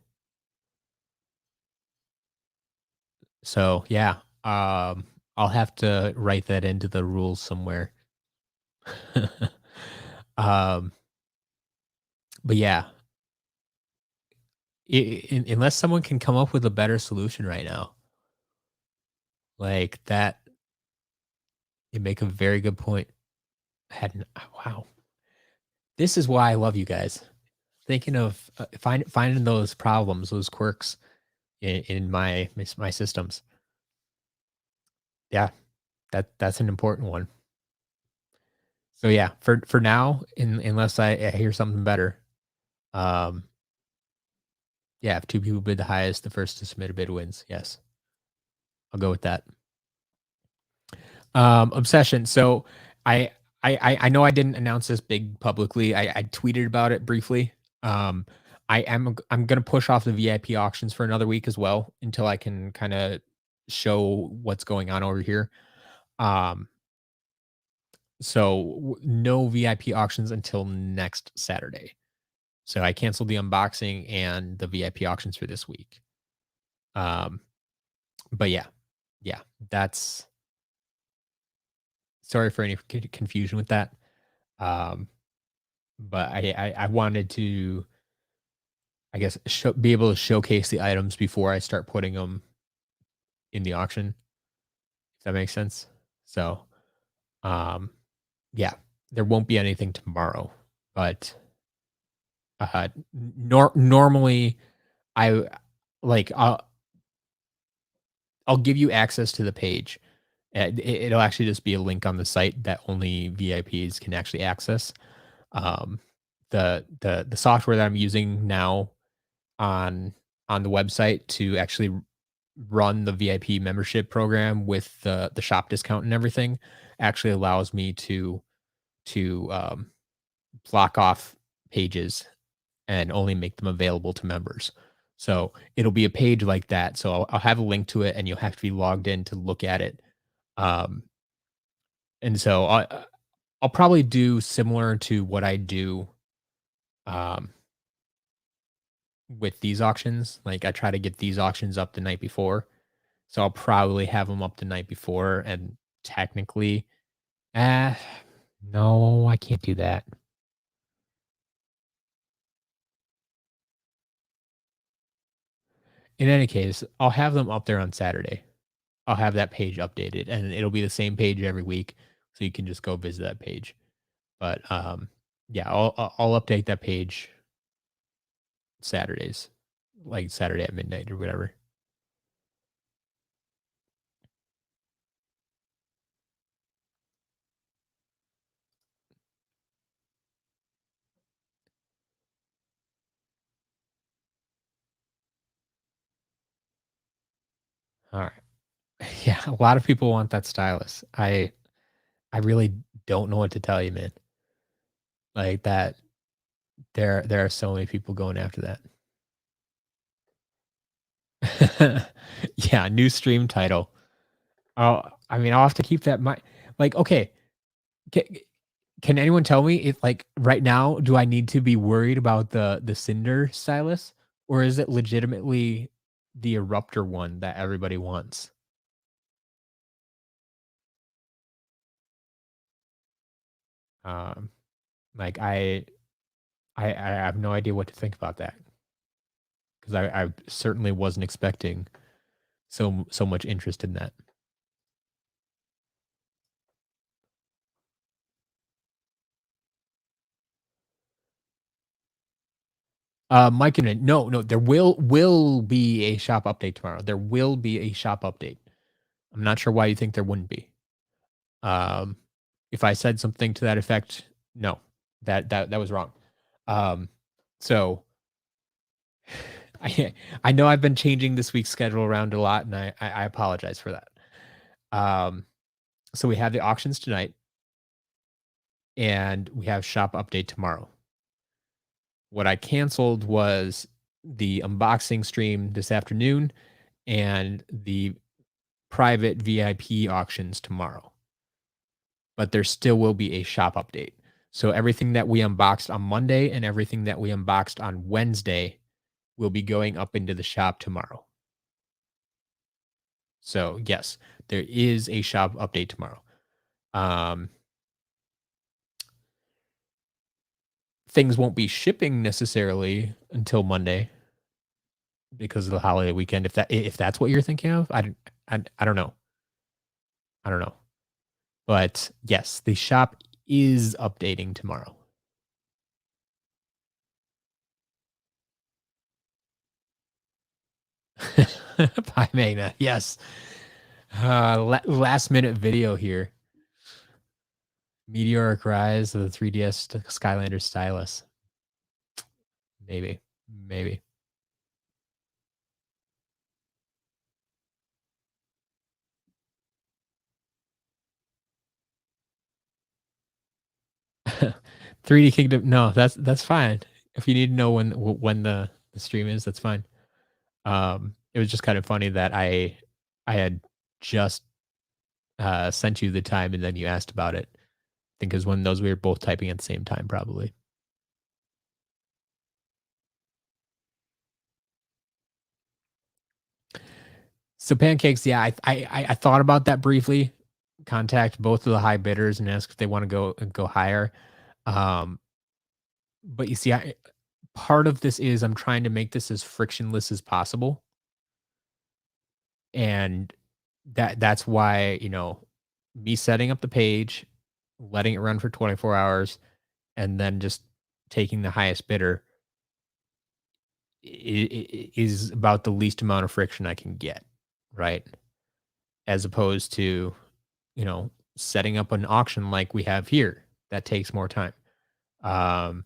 So yeah, I'll have to write that into the rules somewhere. um, but yeah, unless someone can come up with a better solution right now, like that, you make a very good point. Wow, this is why I love you guys. Thinking of finding those problems, those quirks in my systems. Yeah, that's an important one. So yeah, for now, unless I hear something better, um, yeah, if two people bid the highest, the first to submit a bid wins. Yes, I'll go with that. Obsession. So I I know I didn't announce this big publicly. I tweeted about it briefly. Um, I'm gonna push off the VIP auctions for another week as well until I can kind of show what's going on over here. Um, so no VIP auctions until next Saturday. So I canceled the unboxing and the VIP auctions for this week. Um, but yeah, that's sorry for any confusion with that. Um, but I wanted to, I guess, be able to showcase the items before I start putting them in the auction. If that makes sense. So, um, yeah, there won't be anything tomorrow, but normally I like I'll give you access to the page It'll actually just be a link on the site that only VIPs can actually access. Um, the software that I'm using now on on the website to actually run the VIP membership program with the shop discount and everything actually allows me to block off pages and only make them available to members. So it'll be a page like that. So I'll have a link to it, and you'll have to be logged in to look at it. Um, and so I'll probably do similar to what I do um, with these auctions. Like I try to get these auctions up the night before. So I'll probably have them up the night before, and technically, ah, no, I can't do that. In any case, I'll have them up there on Saturday. I'll have that page updated, and it'll be the same page every week, so you can just go visit that page. But yeah, I'll update that page Saturdays, like Saturday at midnight or whatever. All right. Yeah, a lot of people want that stylus. I really don't know what to tell you, man. Like that, there are so many people going after that. Yeah, new stream title. Oh, I mean, I'll have to keep that in mind. Like, okay, ca can anyone tell me if, like, right now, do I need to be worried about the Cinder stylus, or is it legitimately the Erupter one that everybody wants? Um, like, I have no idea what to think about that, 'cause I certainly wasn't expecting so much interest in that. Mike and no, there will be a shop update tomorrow. There will be a shop update. I'm not sure why you think there wouldn't be. Um, if I said something to that effect, no, that was wrong. Um, so I know I've been changing this week's schedule around a lot, and I apologize for that. Um, so we have the auctions tonight, and we have shop update tomorrow. What I canceled was the unboxing stream this afternoon and the private VIP auctions tomorrow. But there still will be a shop update. So everything that we unboxed on Monday and everything that we unboxed on Wednesday will be going up into the shop tomorrow. So yes, there is a shop update tomorrow. Um, things won't be shipping necessarily until Monday because of the holiday weekend. If that's what you're thinking of, I don't know. I don't know. But yes, the shop is updating tomorrow. By Magna, yes. Last minute video here. Meteoric rise of the 3DS to Skylanders stylus. Maybe, maybe. 3D Kingdom. No, that's fine. If you need to know when the stream is, that's fine. It was just kind of funny that I had just sent you the time and then you asked about it. I think because when those we were both typing at the same time, probably. So pancakes, yeah, I thought about that briefly. Contact both of the high bidders and ask if they want to go higher. Um, but you see, part of this is I'm trying to make this as frictionless as possible, and that's why me setting up the page, letting it run for 24 hours, and then just taking the highest bidder is about the least amount of friction I can get, right? As opposed to setting up an auction like we have here, that takes more time. Um,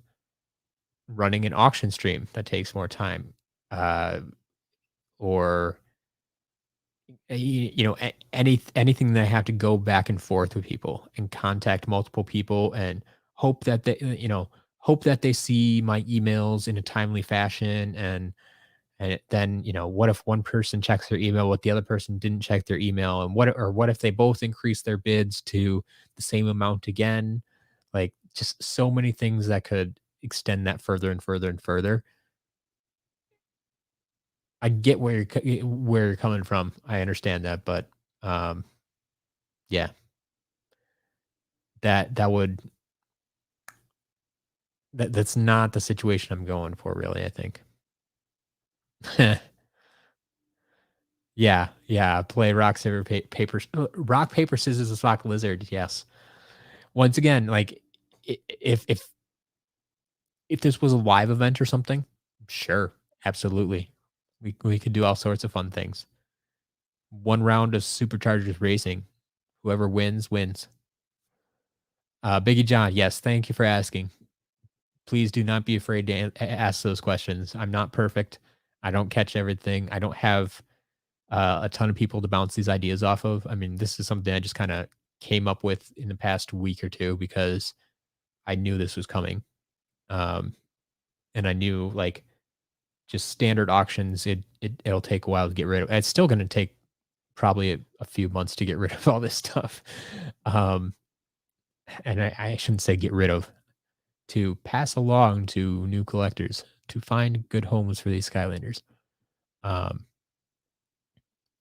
Running an auction stream, that takes more time. Uh, or anything that I have to go back and forth with people and contact multiple people and hope that hope that they see my emails in a timely fashion. Then, what if one person checks their email, what the other person didn't check their email, and what if they both increase their bids to the same amount again? Like, just so many things that could extend that further and further and further. I get where you're coming from. I understand that, but um, yeah, that would that's not the situation I'm going for, really. I think. Yeah, yeah. Play rock paper scissors, rock lizard. Yes. Once again, like, if this was a live event or something, sure, absolutely, we could do all sorts of fun things. One round of superchargers racing, whoever wins wins. Biggie John, yes, thank you for asking. Please do not be afraid to ask those questions. I'm not perfect. I don't catch everything. I don't have a ton of people to bounce these ideas off of. I mean, this is something I just kind of came up with in the past week or two because I knew this was coming. Um, and I knew, like, just standard auctions, it'll take a while to get rid of. It's still going to take probably a few months to get rid of all this stuff. Um, and I shouldn't say get rid of, to pass along to new collectors to find good homes for these Skylanders. Um,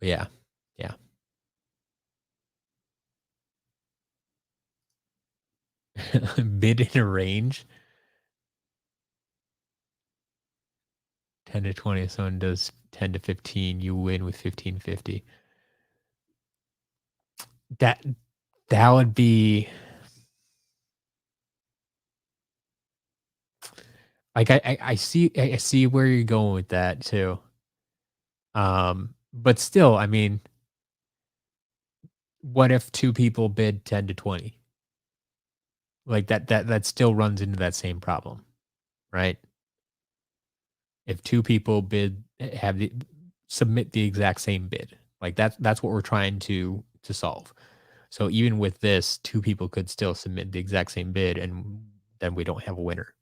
but yeah, yeah. Bid in a range 10 to 20. If someone does 10 to 15, you win with 1550. That that would be like, I see where you're going with that too. But still, I mean, what if two people bid 10 to 20? Like, that still runs into that same problem, right? If two people bid have the submit the exact same bid. Like, that's what we're trying to solve. So even with this, two people could still submit the exact same bid, and then we don't have a winner.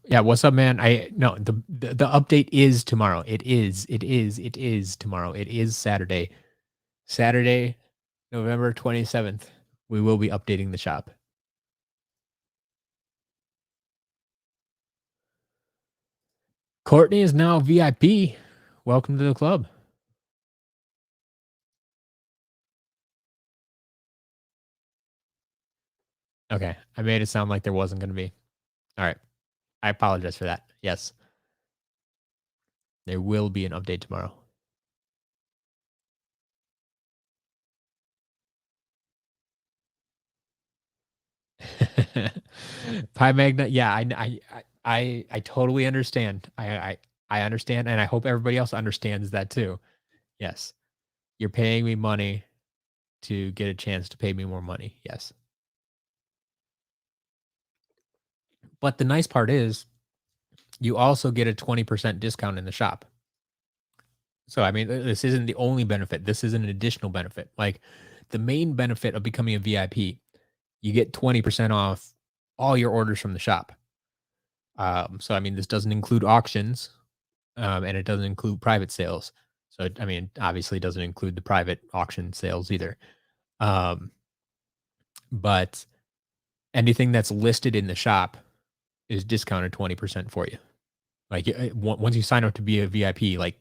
Yeah, what's up, man? I no, the update is tomorrow. It is tomorrow. It is Saturday. Saturday, November 27th. We will be updating the shop. Courtney is now VIP. Welcome to the club. Okay, I made it sound like there wasn't going to be. All right, I apologize for that. Yes, there will be an update tomorrow. Pi Magna, yeah, I totally understand. I understand, and I hope everybody else understands that too. Yes, you're paying me money to get a chance to pay me more money. Yes, but the nice part is you also get a 20% discount in the shop. So, I mean, this isn't the only benefit. This is an additional benefit. Like, the main benefit of becoming a VIP, you get 20% off all your orders from the shop. So, I mean, this doesn't include auctions, and it doesn't include private sales. So, I mean, obviously, it doesn't include the private auction sales either. Um, but anything that's listed in the shop is discounted 20% for you. Like, once you sign up to be a VIP, like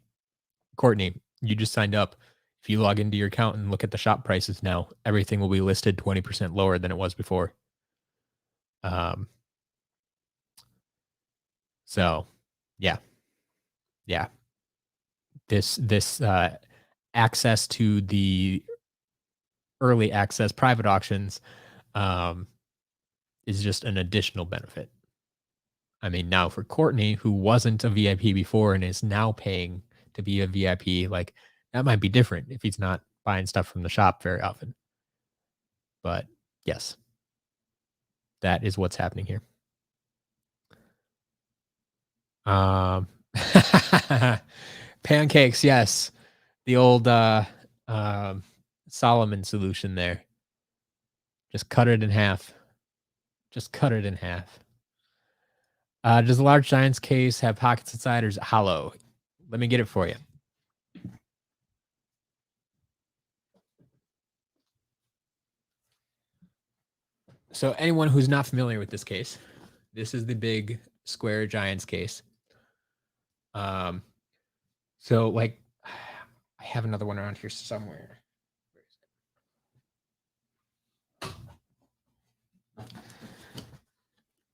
Courtney, you just signed up. If you log into your account and look at the shop prices now, everything will be listed 20% lower than it was before. Um, so yeah, yeah. This access to the early access private auctions is just an additional benefit. I mean, now for Courtney, who wasn't a VIP before and is now paying to be a VIP, like that might be different if he's not buying stuff from the shop very often. But yes, that is what's happening here. Pancakes, yes. The old Solomon solution there. Just cut it in half. Just cut it in half. Does a large Giants case have pockets inside or is it hollow? Let me get it for you. So anyone who's not familiar with this case, this is the big square Giants case. So like I have another one around here somewhere.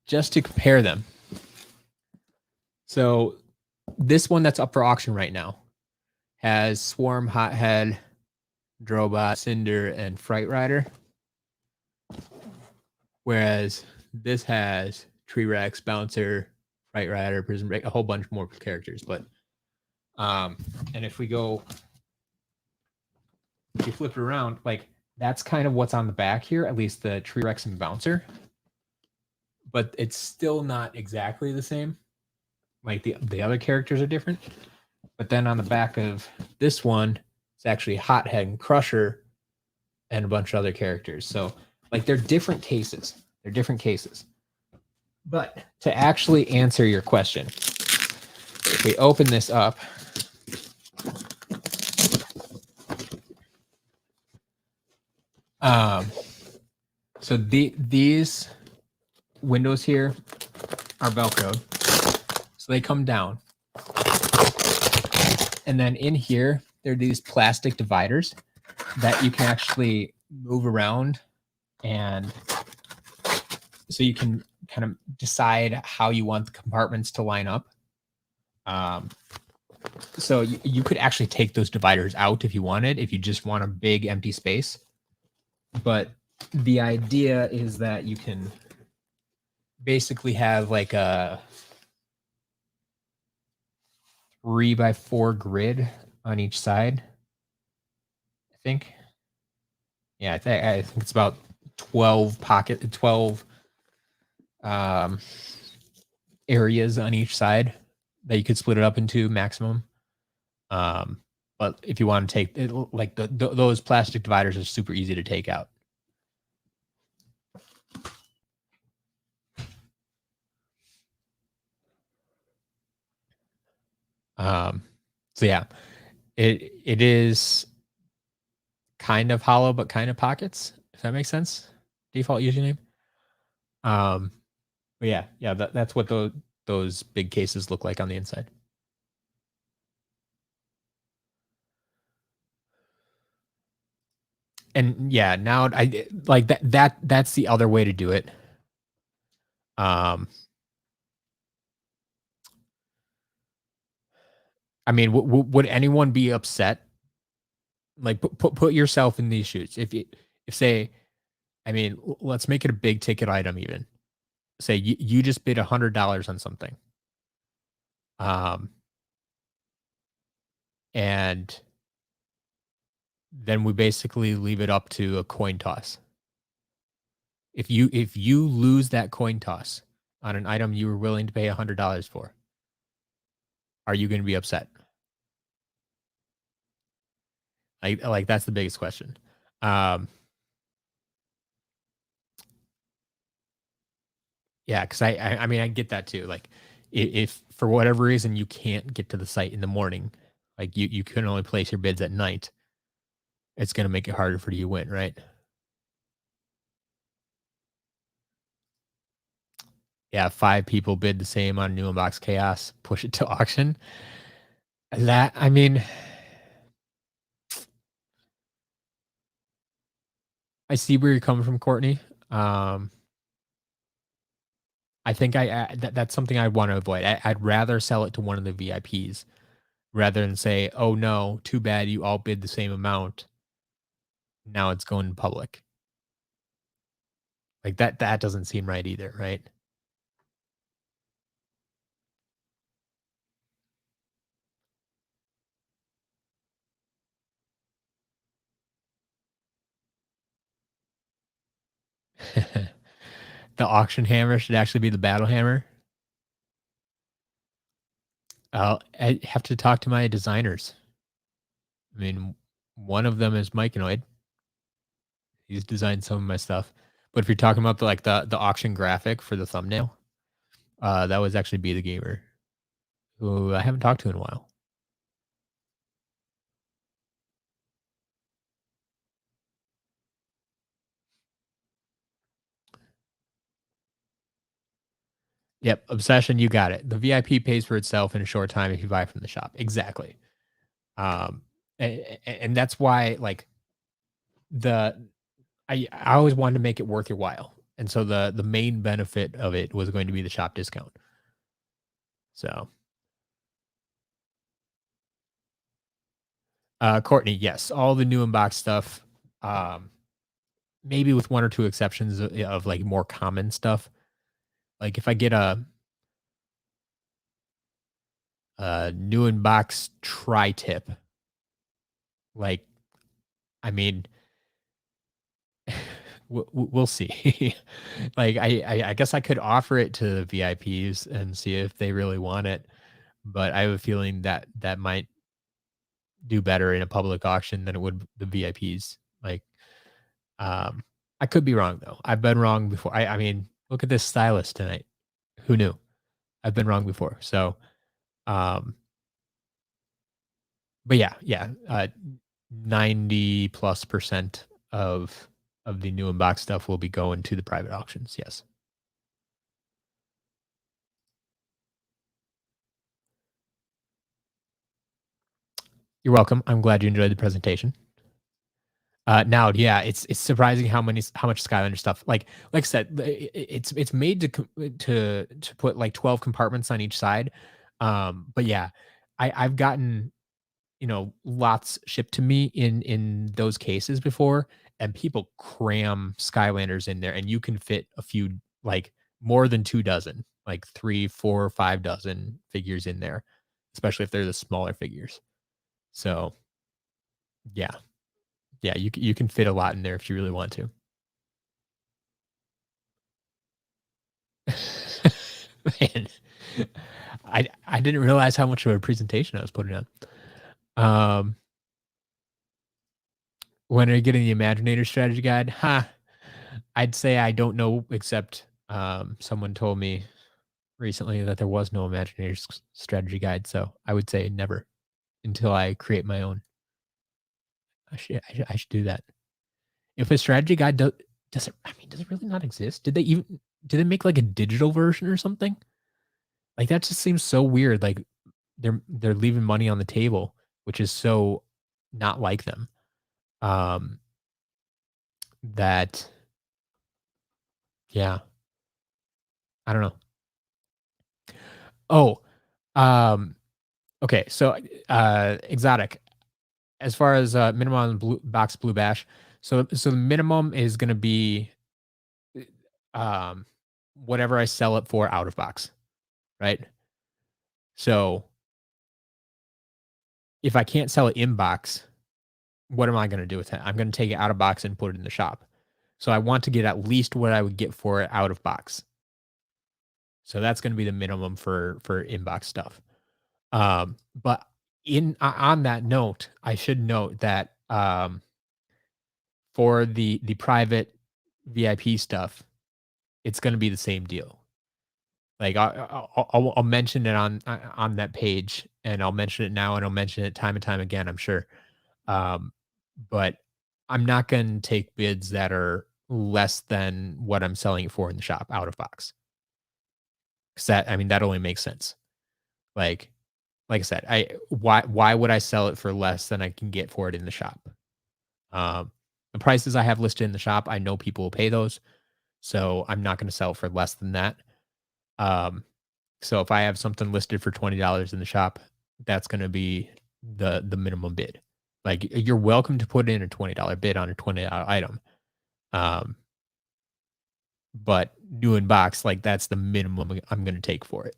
Just to compare them. So this one that's up for auction right now has Swarm, Hothead, Drobot, Cinder, and Fright Rider. Whereas this has Tree Rex, Bouncer, Fright Rider, Prison Break, a whole bunch more characters. But and if you flip it around, like that's kind of what's on the back here, at least the Tree Rex and Bouncer. But it's still not exactly the same. Like the other characters are different. But then on the back of this one, it's actually Hothead and Crusher and a bunch of other characters. So like they're different cases. They're different cases. But to actually answer your question, if we open this up, so these windows here are Velcroed. So they come down. And then in here, there are these plastic dividers that you can actually move around. And so you can kind of decide how you want the compartments to line up. So you could actually take those dividers out if you wanted, if you just want a big empty space. But the idea is that you can basically have like a 3x4 grid on each side. I think. Yeah, I think it's about 12 areas on each side that you could split it up into maximum. But if you want to take it, like those plastic dividers are super easy to take out. So yeah, it is kind of hollow, but kind of pockets, if that makes sense. Default username. But yeah, that's what those big cases look like on the inside. And yeah, now I like that's the other way to do it. I mean, would anyone be upset? Like put yourself in these shoes. If say, I mean, let's make it a big ticket item even. Say you just bid $100 on something. And then we basically leave it up to a coin toss. If you lose that coin toss on an item you were willing to pay $100 for, are you going to be upset? Like that's the biggest question. Yeah, because I mean I get that too. Like if for whatever reason you can't get to the site in the morning, like you can only place your bids at night, it's going to make it harder for you to win, right? Yeah, 5 people bid the same on New Unbox Chaos, push it to auction. That, I mean, I see where you're coming from, Courtney. I think that's something I want to avoid. I'd rather sell it to one of the VIPs rather than say, oh no, too bad you all bid the same amount. Now it's going public. Like that doesn't seem right either, right? The auction hammer should actually be the battle hammer. I have to talk to my designers. I mean, one of them is Mikeanoid. He's designed some of my stuff. But if you're talking about the auction graphic for the thumbnail, that was actually Be the Gamer, who I haven't talked to in a while. Yep, Obsession, you got it. The VIP pays for itself in a short time if you buy from the shop. Exactly. And that's why the I always wanted to make it worth your while. And so the main benefit of it was going to be the shop discount. So, Courtney, yes, all the new inbox stuff, um, maybe with one or two exceptions of like more common stuff. Like if I get a new inbox tri tip, like, I mean, we'll see. Like, I guess I could offer it to the VIPs and see if they really want it, but I have a feeling that that might do better in a public auction than it would the VIPs. Like, um, I could be wrong though. I've been wrong before. I mean, look at this stylus tonight. Who knew? I've been wrong before. So, um, but yeah, 90 plus percent of the new inbox stuff will be going to the private auctions. Yes. You're welcome. I'm glad you enjoyed the presentation. Now, yeah, it's surprising how much Skylander stuff. Like I said, it's made to put like 12 compartments on each side. But yeah, I've gotten lots shipped to me in those cases before, and people cram Skylanders in there, and you can fit a few like more than 2 dozen, like 3, 4, 5 dozen figures in there, especially if they're the smaller figures. So yeah, yeah, you can fit a lot in there if you really want to. Man, I didn't realize how much of a presentation I was putting on. Um, when are you getting the Imaginator strategy guide? Ha! I'd say I don't know, except someone told me recently that there was no Imaginator strategy guide. So I would say never until I create my own. I should do that. If a strategy guide does it, I mean, does it really not exist? Did they make like a digital version or something? Like that just seems so weird. Like they're leaving money on the table, which is so not like them. Um, that yeah, I don't know. Oh, um, okay. So exotic as far as minimum on blue box blue bash. So the minimum is going to be um whatever I sell it for out of box, right? So if I can't sell it in box, what am I going to do with it? I'm going to take it out of box and put it in the shop. So I want to get at least what I would get for it out of box. So that's going to be the minimum for inbox stuff. But in on that note, I should note that for the private VIP stuff, it's going to be the same deal. Like I'll mention it on that page, and I'll mention it now, and I'll mention it time and time again. I'm sure, um, but I'm not going to take bids that are less than what I'm selling it for in the shop out of box. Because that, I mean, that only makes sense. Like like I said, I why would I sell it for less than I can get for it in the shop? Um, the prices I have listed in the shop, I know people will pay those, so I'm not going to sell for less than that. Um, so if I have something listed for $20 in the shop, that's going to be the minimum bid. Like, you're welcome to put in a $20 bid on a $20 item. Um, but new in box, like, that's the minimum I'm gonna take for it.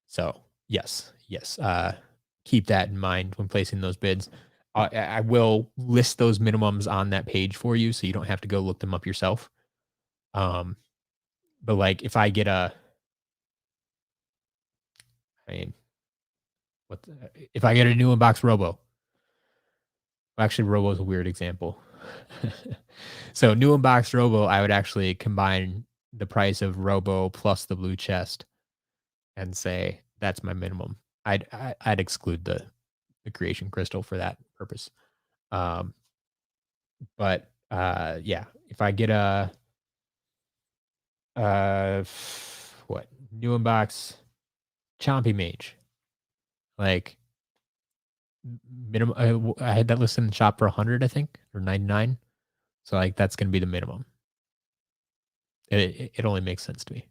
So, yes, yes, keep that in mind when placing those bids. I will list those minimums on that page for you, so you don't have to go look them up yourself. Um, but, like, if I get a I mean, if I get a new inbox Robo, actually, Robo is a weird example. So, new inbox Robo, I would actually combine the price of Robo plus the blue chest and say that's my minimum. I'd exclude the creation crystal for that purpose. Um, but yeah, if I get a what new inbox Chompy Mage, like minimum, I had that listed in the shop for 100, I think, or 99. So like that's gonna be the minimum. It only makes sense to me.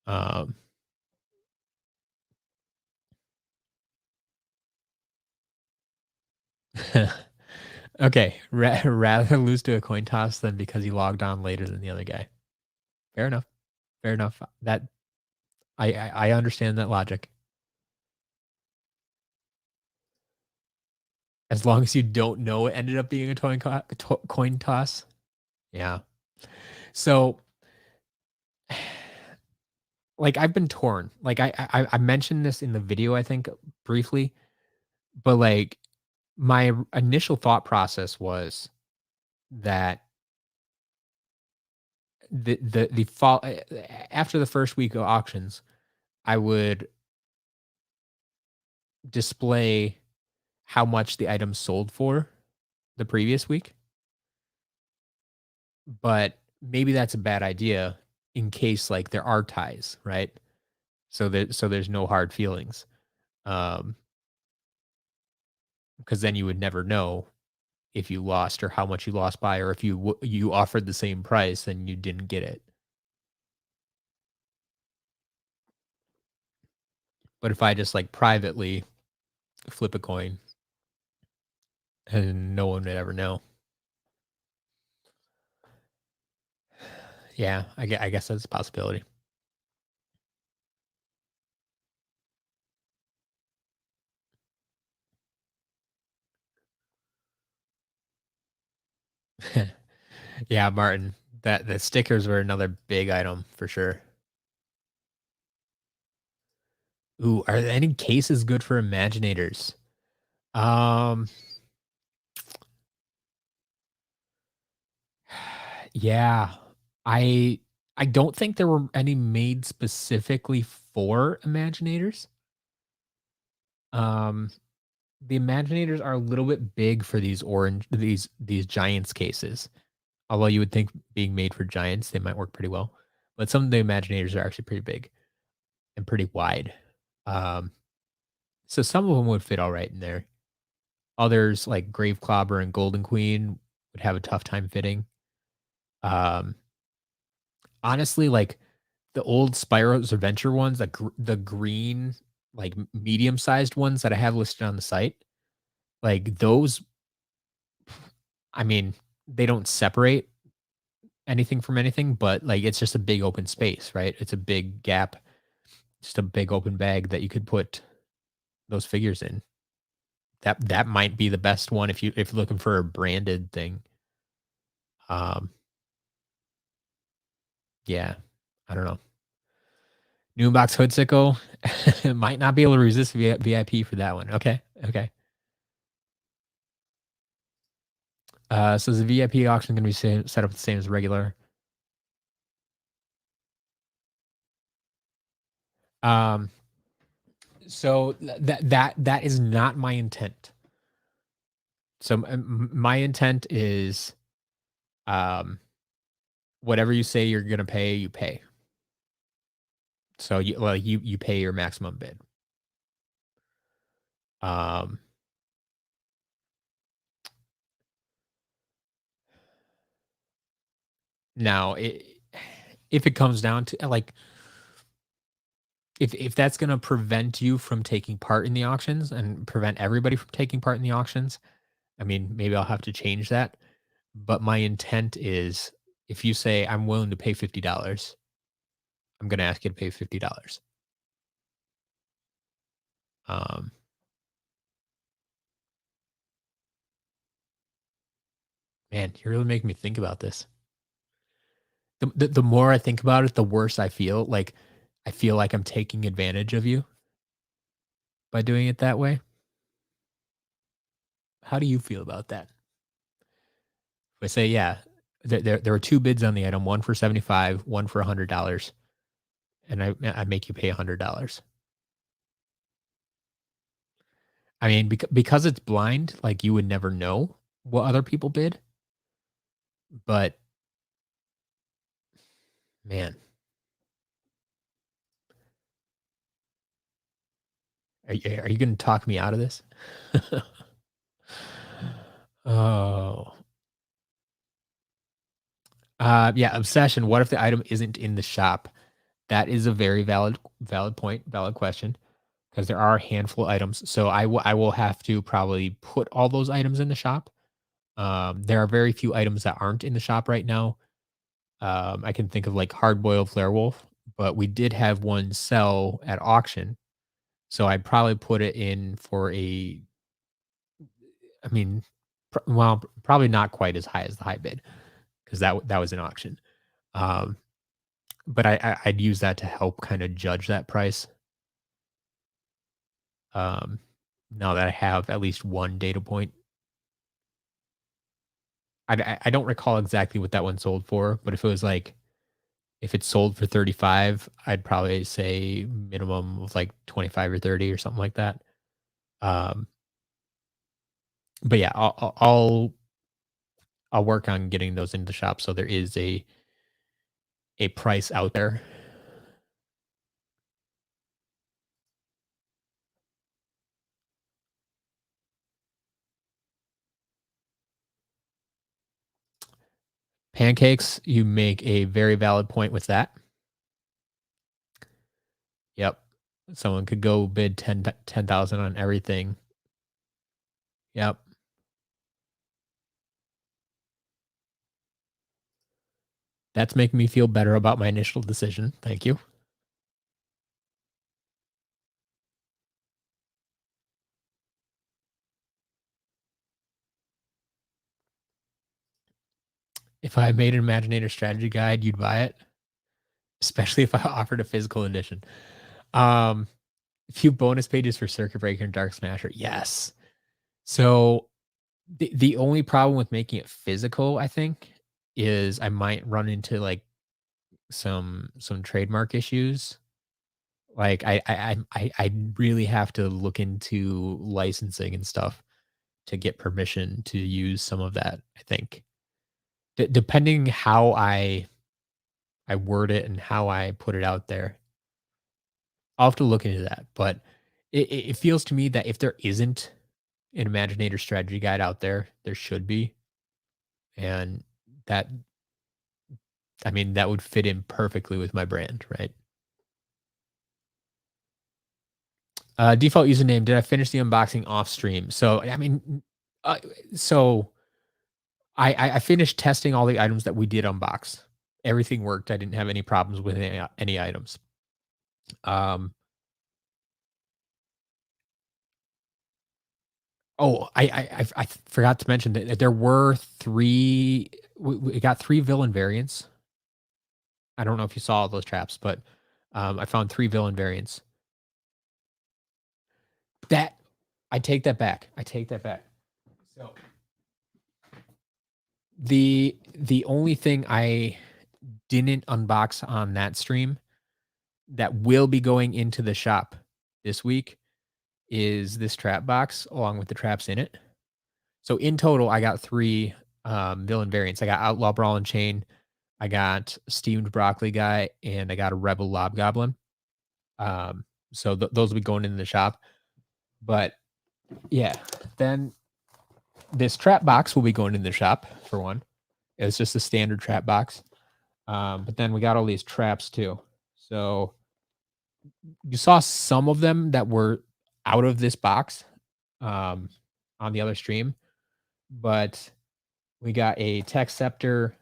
Um, okay, rather lose to a coin toss than because he logged on later than the other guy. Fair enough. Fair enough. That I understand that logic. As long as you don't know it ended up being a coin toss. Yeah. So, like, I've been torn. Like, I mentioned this in the video, I think, briefly, but, like, my initial thought process was that the fall after the first week of auctions, I would display how much the item sold for the previous week, but maybe that's a bad idea in case, like, there are ties, right? So there's no hard feelings. Um, because then you would never know if you lost or how much you lost by, or if you offered the same price and you didn't get it. But if I just like privately flip a coin and no one would ever know. Yeah, I guess that's a possibility. Yeah, Martin, that the stickers were another big item for sure. Ooh, are there any cases good for Imaginators? Um, yeah, I I don't think there were any made specifically for Imaginators. Um, the Imaginators are a little bit big for these Giants cases. Although you would think being made for Giants, they might work pretty well. But some of the Imaginators are actually pretty big and pretty wide. Um, so some of them would fit all right in there. Others, like Grave Clobber and Golden Queen, would have a tough time fitting. Um, honestly, like the old Spyro's Adventure ones, the green, like medium sized ones that I have listed on the site, like those, I mean, they don't separate anything from anything, but like it's just a big open space, right? It's a big gap, just a big open bag that you could put those figures in. That might be the best one if you're looking for a branded thing. Um, yeah, I don't know. New box hood sickle might not be able to resist VIP for that one. Okay, okay. So is the VIP auction gonna be set up the same as regular? Um, so that is not my intent. So my intent is, um, whatever you say you're gonna pay, you pay. So you pay your maximum bid. Um, now if it comes down to like if that's gonna prevent you from taking part in the auctions and prevent everybody from taking part in the auctions, I mean, maybe I'll have to change that. But my intent is if you say I'm willing to pay $50, I'm gonna ask you to pay $50. Um, man, you're really making me think about this. The more I think about it, the worse I feel. Like I feel like I'm taking advantage of you by doing it that way. How do you feel about that? If I say, yeah, there were two bids on the item, one for 75, one for $100, and I make you pay $100. I mean, because it's blind, like you would never know what other people bid. But man, are you going to talk me out of this? Oh, yeah, obsession. What if the item isn't in the shop? That is a very valid point, valid question. Because there are a handful of items, so I will have to probably put all those items in the shop. There are very few items that aren't in the shop right now. I can think of like hard boiled flare wolf, but we did have one sell at auction, so I'd probably put it in for a. I mean, well, probably not quite as high as the high bid because that was an auction. Um, but I'd use that to help kind of judge that price. Um, now that I have at least one data point, I don't recall exactly what that one sold for, but if it was like if it sold for 35, I'd probably say minimum of like 25 or 30 or something like that. Um, but yeah, I'll work on getting those into the shop so there is a price out there. Pancakes, you make a very valid point with that. Yep. Someone could go bid 10,000 on everything. Yep. That's making me feel better about my initial decision. Thank you. If I made an Imaginator strategy guide, you'd buy it, especially if I offered a physical edition. Um, a few bonus pages for Circuit Breaker and Dark Smasher. Yes. So the only problem with making it physical, I think, is I might run into like some trademark issues. Like I really have to look into licensing and stuff to get permission to use some of that. I think depending how I word it and how I put it out there, I'll have to look into that. But it feels to me that if there isn't an Imaginator strategy guide out there, there should be, and that I mean that would fit in perfectly with my brand, right? Default username. Did I finish the unboxing off stream? So I mean, uh, so I finished testing all the items that we did unbox. Everything worked. I didn't have any problems with any items. Um, oh, I forgot to mention that there were three. We got three villain variants. I don't know if you saw all those traps, but I found three villain variants. That I take that back. I take that back. So the only thing I didn't unbox on that stream that will be going into the shop this week is this trap box along with the traps in it. So in total, I got three villain variants. I got Outlaw Brawl and Chain, I got Steamed Broccoli Guy, and I got a Rebel Lob Goblin. So those will be going into the shop. But yeah, then this trap box will be going in the shop for one. It's just a standard trap box. But then we got all these traps too. So You saw some of them that were out of this box, um, on the other stream, but we got a Tech Scepter,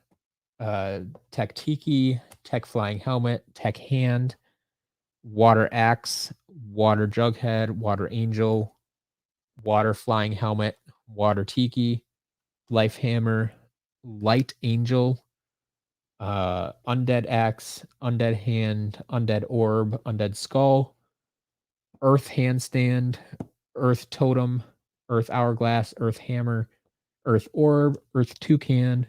uh, Tech Tiki, Tech Flying Helmet, Tech Hand, Water Axe, Water Jughead, Water Angel, Water Flying Helmet, Water Tiki, Life Hammer, Light Angel, Undead Axe, Undead Hand, Undead Orb, Undead Skull, Earth Handstand, Earth Totem, Earth Hourglass, Earth Hammer, Earth Orb, Earth Toucan,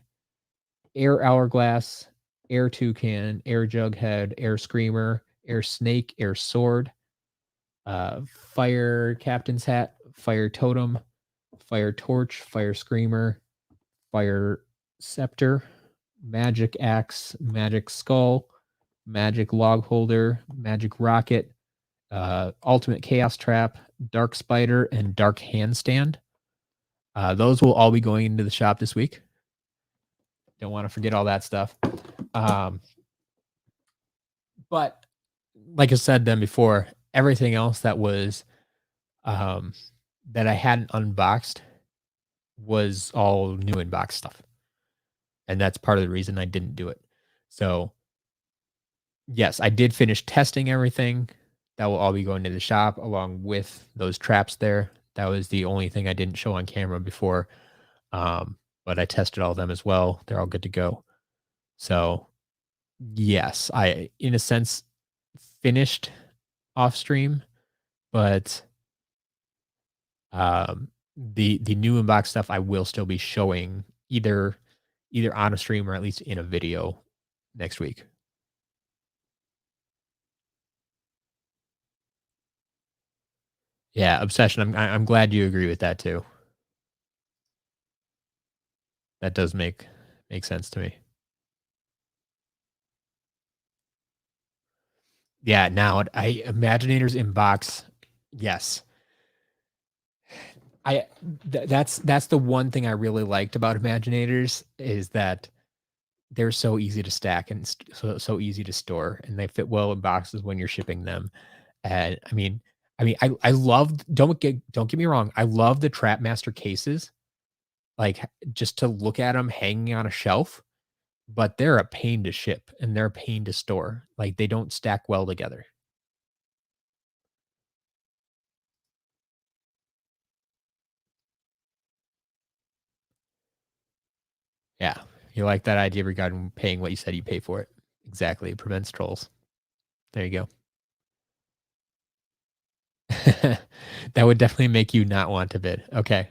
Air Hourglass, Air Toucan, Air Jughead, Air Screamer, Air Snake, Air Sword, Fire Captain's Hat, Fire Totem, Fire Torch, Fire Screamer, Fire Scepter, Magic Axe, Magic Skull, Magic Log Holder, Magic Rocket, Ultimate Chaos Trap, Dark Spider, and Dark Handstand. Those will all be going into the shop this week. Don't want to forget all that stuff. But like I said then before, everything else that was that I hadn't unboxed was all new in-box stuff. And that's part of the reason I didn't do it. So yes, I did finish testing everything. That will all be going to the shop along with those traps there. That was the only thing I didn't show on camera before. But I tested all of them as well. They're all good to go. So yes, I in a sense finished off stream, but the new inbox stuff I will still be showing either on a stream or at least in a video next week. Yeah, obsession. I'm glad you agree with that too. That does make sense to me. Yeah, now I Imaginators inbox. Yes. That's the one thing I really liked about Imaginators is that they're so easy to stack and so easy to store, and they fit well in boxes when you're shipping them. And I love. Don't get me wrong. I love the Trapmaster cases, like just to look at them hanging on a shelf. But they're a pain to ship and they're a pain to store. Like they don't stack well together. Yeah, you like that idea regarding paying what you said you pay for it. Exactly, it prevents trolls. There you go. That would definitely make you not want to bid. Okay.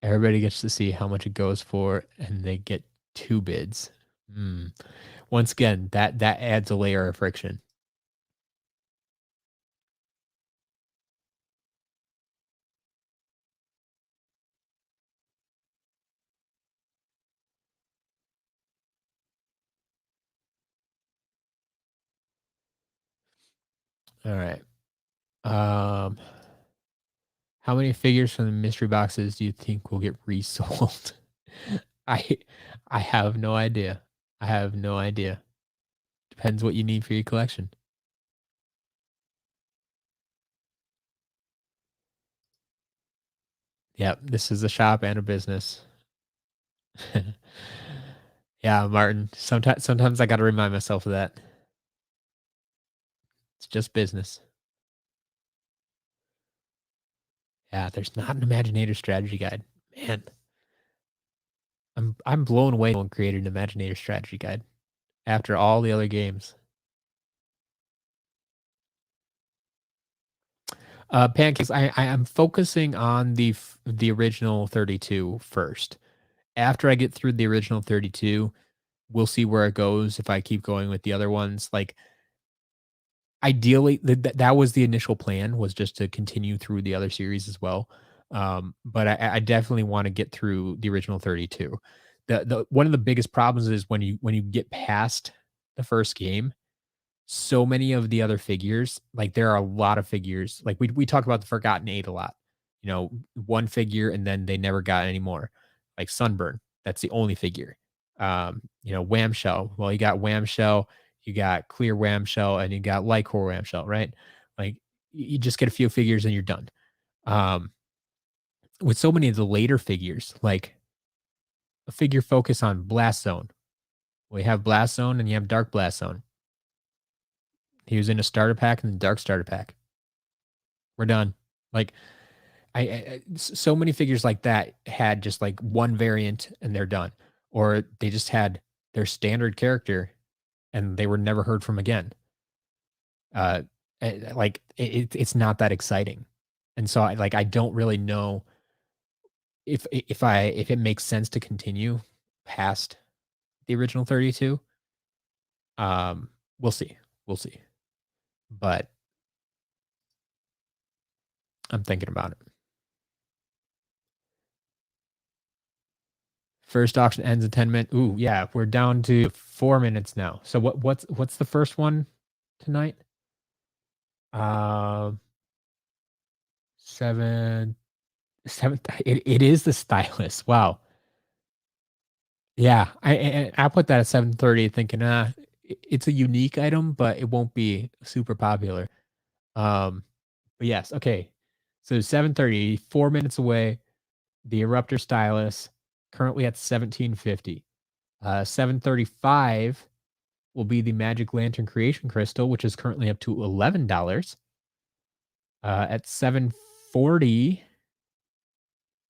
Everybody gets to see how much it goes for, and they get 2 bids. Hmm. Once again, that adds a layer of friction. Alright. Um, how many figures from the mystery boxes do you think will get resold? I I have no idea. I have no idea. Depends what you need for your collection. Yep, this is a shop and a business. Yeah, Martin. Sometimes I gotta remind myself of that. It's just business. Yeah, there's not an Imaginator strategy guide. Man, I'm blown away no one created an Imaginator strategy guide after all the other games. Pancakes, I am focusing on the original 32 first. After I get through the original 32, we'll see where it goes if I keep going with the other ones. Like ideally, that was the initial plan was just to continue through the other series as well. But I definitely want to get through the original 32. The one of the biggest problems is when you get past the first game, so many of the other figures, like there are a lot of figures. Like we talk about the Forgotten Eight a lot. You know, one figure and then they never got any more. like Sunburn. That's the only figure. Wham shell. Well, you got wham shell, you got clear wham shell, and you got light core wham shell, right? Like you just get a few figures and you're done. Um, with so many of the later figures, like a figure focus on Blast Zone. We have Blast Zone and you have Dark Blast Zone. He was in a starter pack and the Dark starter pack. We're done. Like so many figures like that had just like one variant and they're done, or they just had their standard character and they were never heard from again. Uh, it's not that exciting, and so I don't really know if it makes sense to continue past the original 32. We'll see, we'll see, but I'm thinking about it. First auction ends in 10 minutes. Ooh, yeah, we're down to 4 minutes now. So what's the first one tonight? Uh, 7 7 it is the stylus. Wow. Yeah, I put that at 7:30 thinking, it's a unique item, but it won't be super popular. Um, but yes, okay. So 7:30, 4 minutes away, the Erupter Stylus, currently at 17.50. 7:35 will be the Magic Lantern Creation Crystal, which is currently up to $11. At 7:40,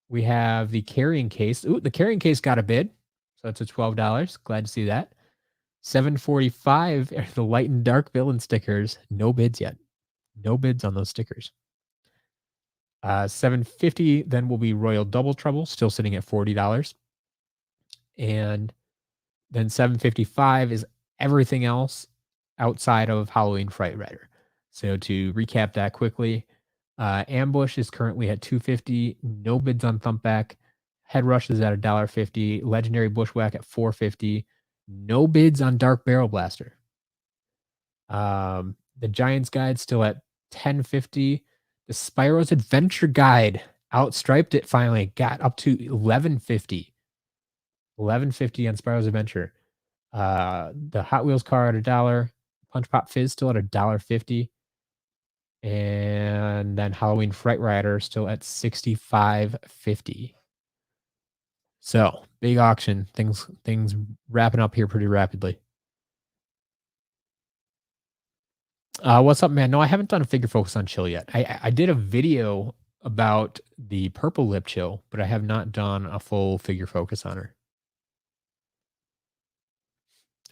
we have the carrying case. Ooh, the carrying case got a bid, so that's at $12. Glad to see that. 7:45 are the light and dark villain stickers. No bids yet. No bids on those stickers. 7:50 then will be Royal Double Trouble, still sitting at $40. And then 7:55 is everything else outside of Halloween Fright Rider. So to recap that quickly, Ambush is currently at 250. No bids on Thumpback. Head Rush is at $1.50. Legendary Bushwhack at 450. No bids on Dark Barrel Blaster. The Giant's Guide still at 1050. The Spyro's Adventure Guide outstriped it finally. Got up to 1150. 1150 on Spyro's Adventure. The Hot Wheels car at $1. Punch Pop Fizz still at $1.50. And then Halloween Fright Rider still at $65.50. So big auction. Things wrapping up here pretty rapidly. What's up, man? No, I haven't done a figure focus on Chill yet. I did a video about the purple lip Chill, but I have not done a full figure focus on her.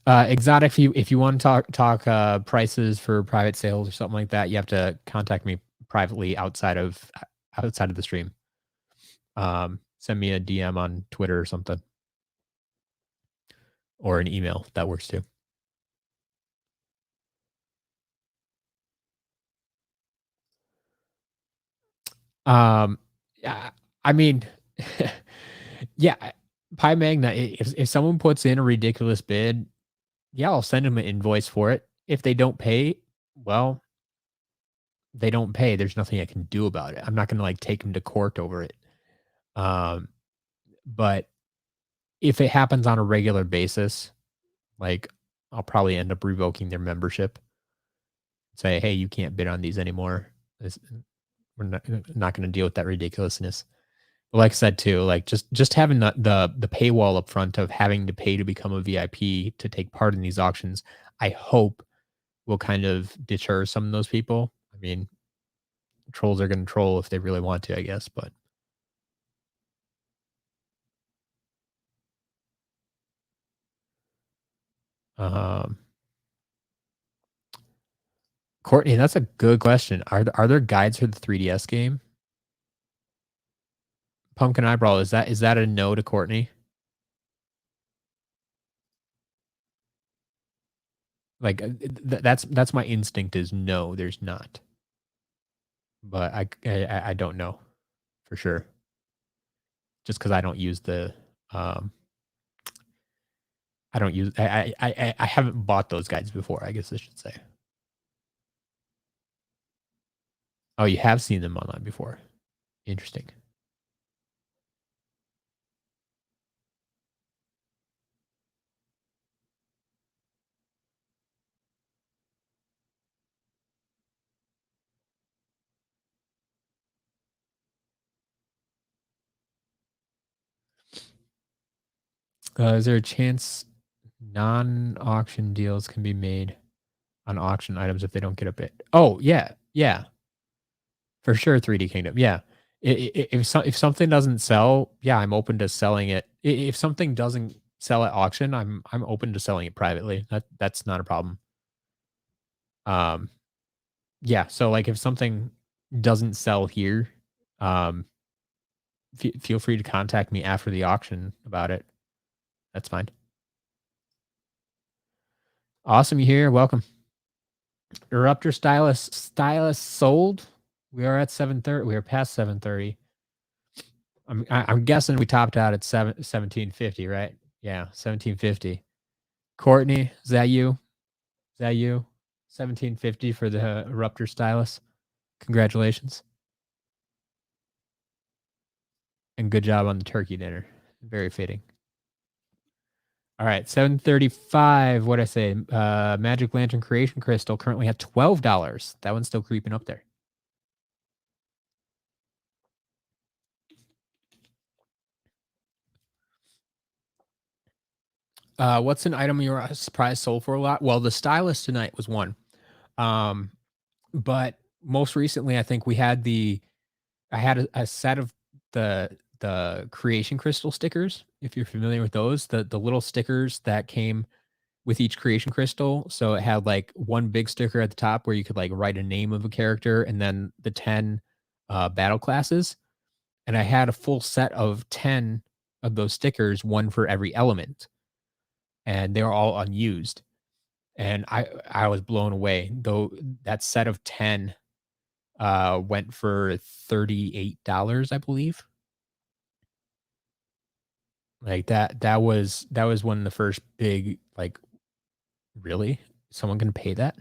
Exotic, if you want to talk prices for private sales or something like that, you have to contact me privately outside of the stream. Send me a DM on Twitter or something, or an email. That works too. Yeah, I mean, yeah, Pi Magna. If someone puts in a ridiculous bid, yeah, I'll send them an invoice for it. If they don't pay, well, they don't pay. There's nothing I can do about it. I'm not gonna like take them to court over it. Um, but if it happens on a regular basis, like I'll probably end up revoking their membership. Say, hey, you can't bid on these anymore. We're not going to deal with that ridiculousness. But like I said too, like just having the paywall up front of having to pay to become a VIP to take part in these auctions, I hope will kind of deter some of those people. I mean, trolls are going to troll if they really want to, I guess. But um, Courtney, that's a good question. Are there guides for the 3DS game? Pumpkin Eyebrow, is that a no to Courtney? Like that's my instinct is no, there's not. But I don't know for sure. Just because I don't use the I don't use I haven't bought those guides before, I guess I should say. Oh, you have seen them online before. Interesting. Is there a chance non-auction deals can be made on auction items if they don't get a bid? Oh, yeah. Yeah. For sure, 3D Kingdom. Yeah. If something doesn't sell, yeah, I'm open to selling it. If something doesn't sell at auction, I'm open to selling it privately. That's not a problem. Um, yeah. So like, if something doesn't sell here, um, feel free to contact me after the auction about it. That's fine. Awesome, you here? Welcome. Erupter Stylus sold. We are at 7:30. We are past 7:30. I'm guessing we topped out at 1750, right? Yeah, 1750. Courtney, is that you? Is that you? 1750 for the Erupter Stylus. Congratulations. And good job on the turkey dinner. Very fitting. All right, 735. What'd I say? Magic Lantern Creation Crystal currently at $12. That one's still creeping up there. What's an item you're surprised sold for a lot? Well, the stylus tonight was one. Um, but most recently, I think I had a set of the creation crystal stickers. If you're familiar with those, the little stickers that came with each creation crystal. So it had like one big sticker at the top where you could like write a name of a character, and then the 10 battle classes. And I had a full set of 10 of those stickers, one for every element, and they were all unused. And I was blown away. Though that set of 10 went for $38, I believe. Like that was one of the first big, like, really? Someone can pay that?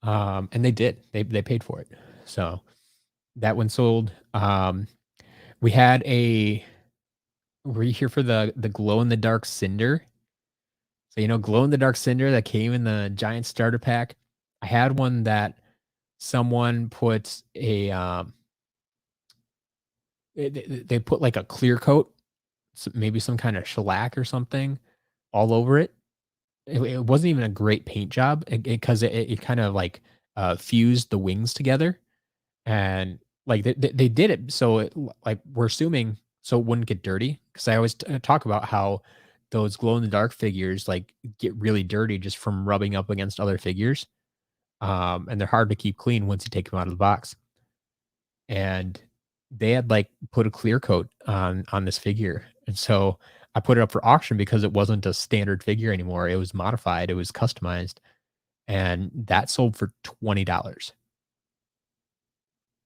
And they did. They paid for it. So that one sold. We had a were you here for the glow in the dark cinder? So glow in the dark cinder that came in the giant starter pack. I had one that someone put they put like a clear coat, maybe some kind of shellac or something, all over it. It wasn't even a great paint job because it kind of like fused the wings together, and like they did it so like we're assuming so it wouldn't get dirty, because I always talk about how those glow in the dark figures like get really dirty just from rubbing up against other figures, and they're hard to keep clean once you take them out of the box. And they had like put a clear coat on this figure, and so I put it up for auction because it wasn't a standard figure anymore. It was modified, it was customized, and that sold for $20.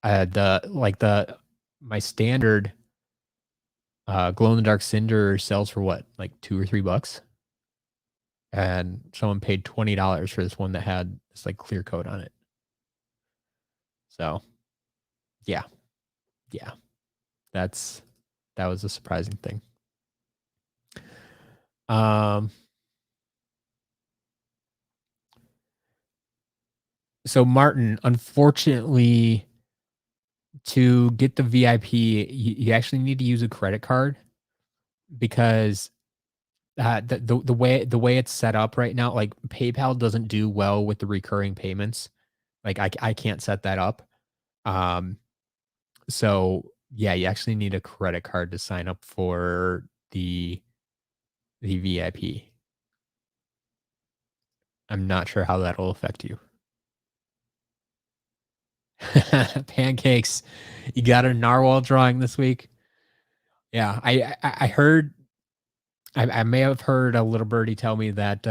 The my standard glow in the dark cinder sells for what, like 2 or 3 bucks, and someone paid $20 for this one that had this like clear coat on it. So yeah, yeah, that's that was a surprising thing. Um, so Martin, unfortunately, to get the VIP, you actually need to use a credit card, because the way it's set up right now, like PayPal doesn't do well with the recurring payments. Like I can't set that up. Um, so yeah, you actually need a credit card to sign up for the VIP. I'm not sure how that'll affect you. Pancakes. You got a narwhal drawing this week? Yeah, I heard. I may have heard a little birdie tell me that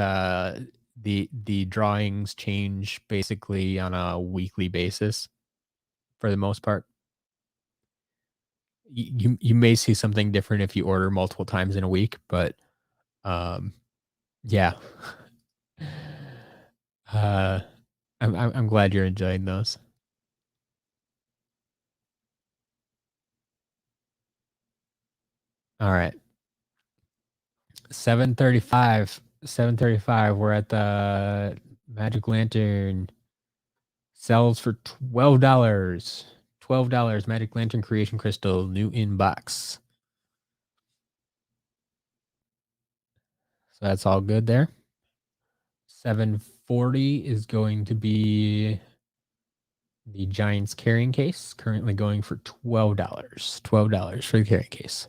the drawings change basically on a weekly basis for the most part. You may see something different if you order multiple times in a week, but um, yeah. uh, I'm glad you're enjoying those. All right, 7:35. 7:35. We're at the Magic Lantern. Sells for $12. $12. Magic Lantern Creation Crystal, new in box. So that's all good there. 740 is going to be the Giants carrying case, currently going for $12. $12 for the carrying case.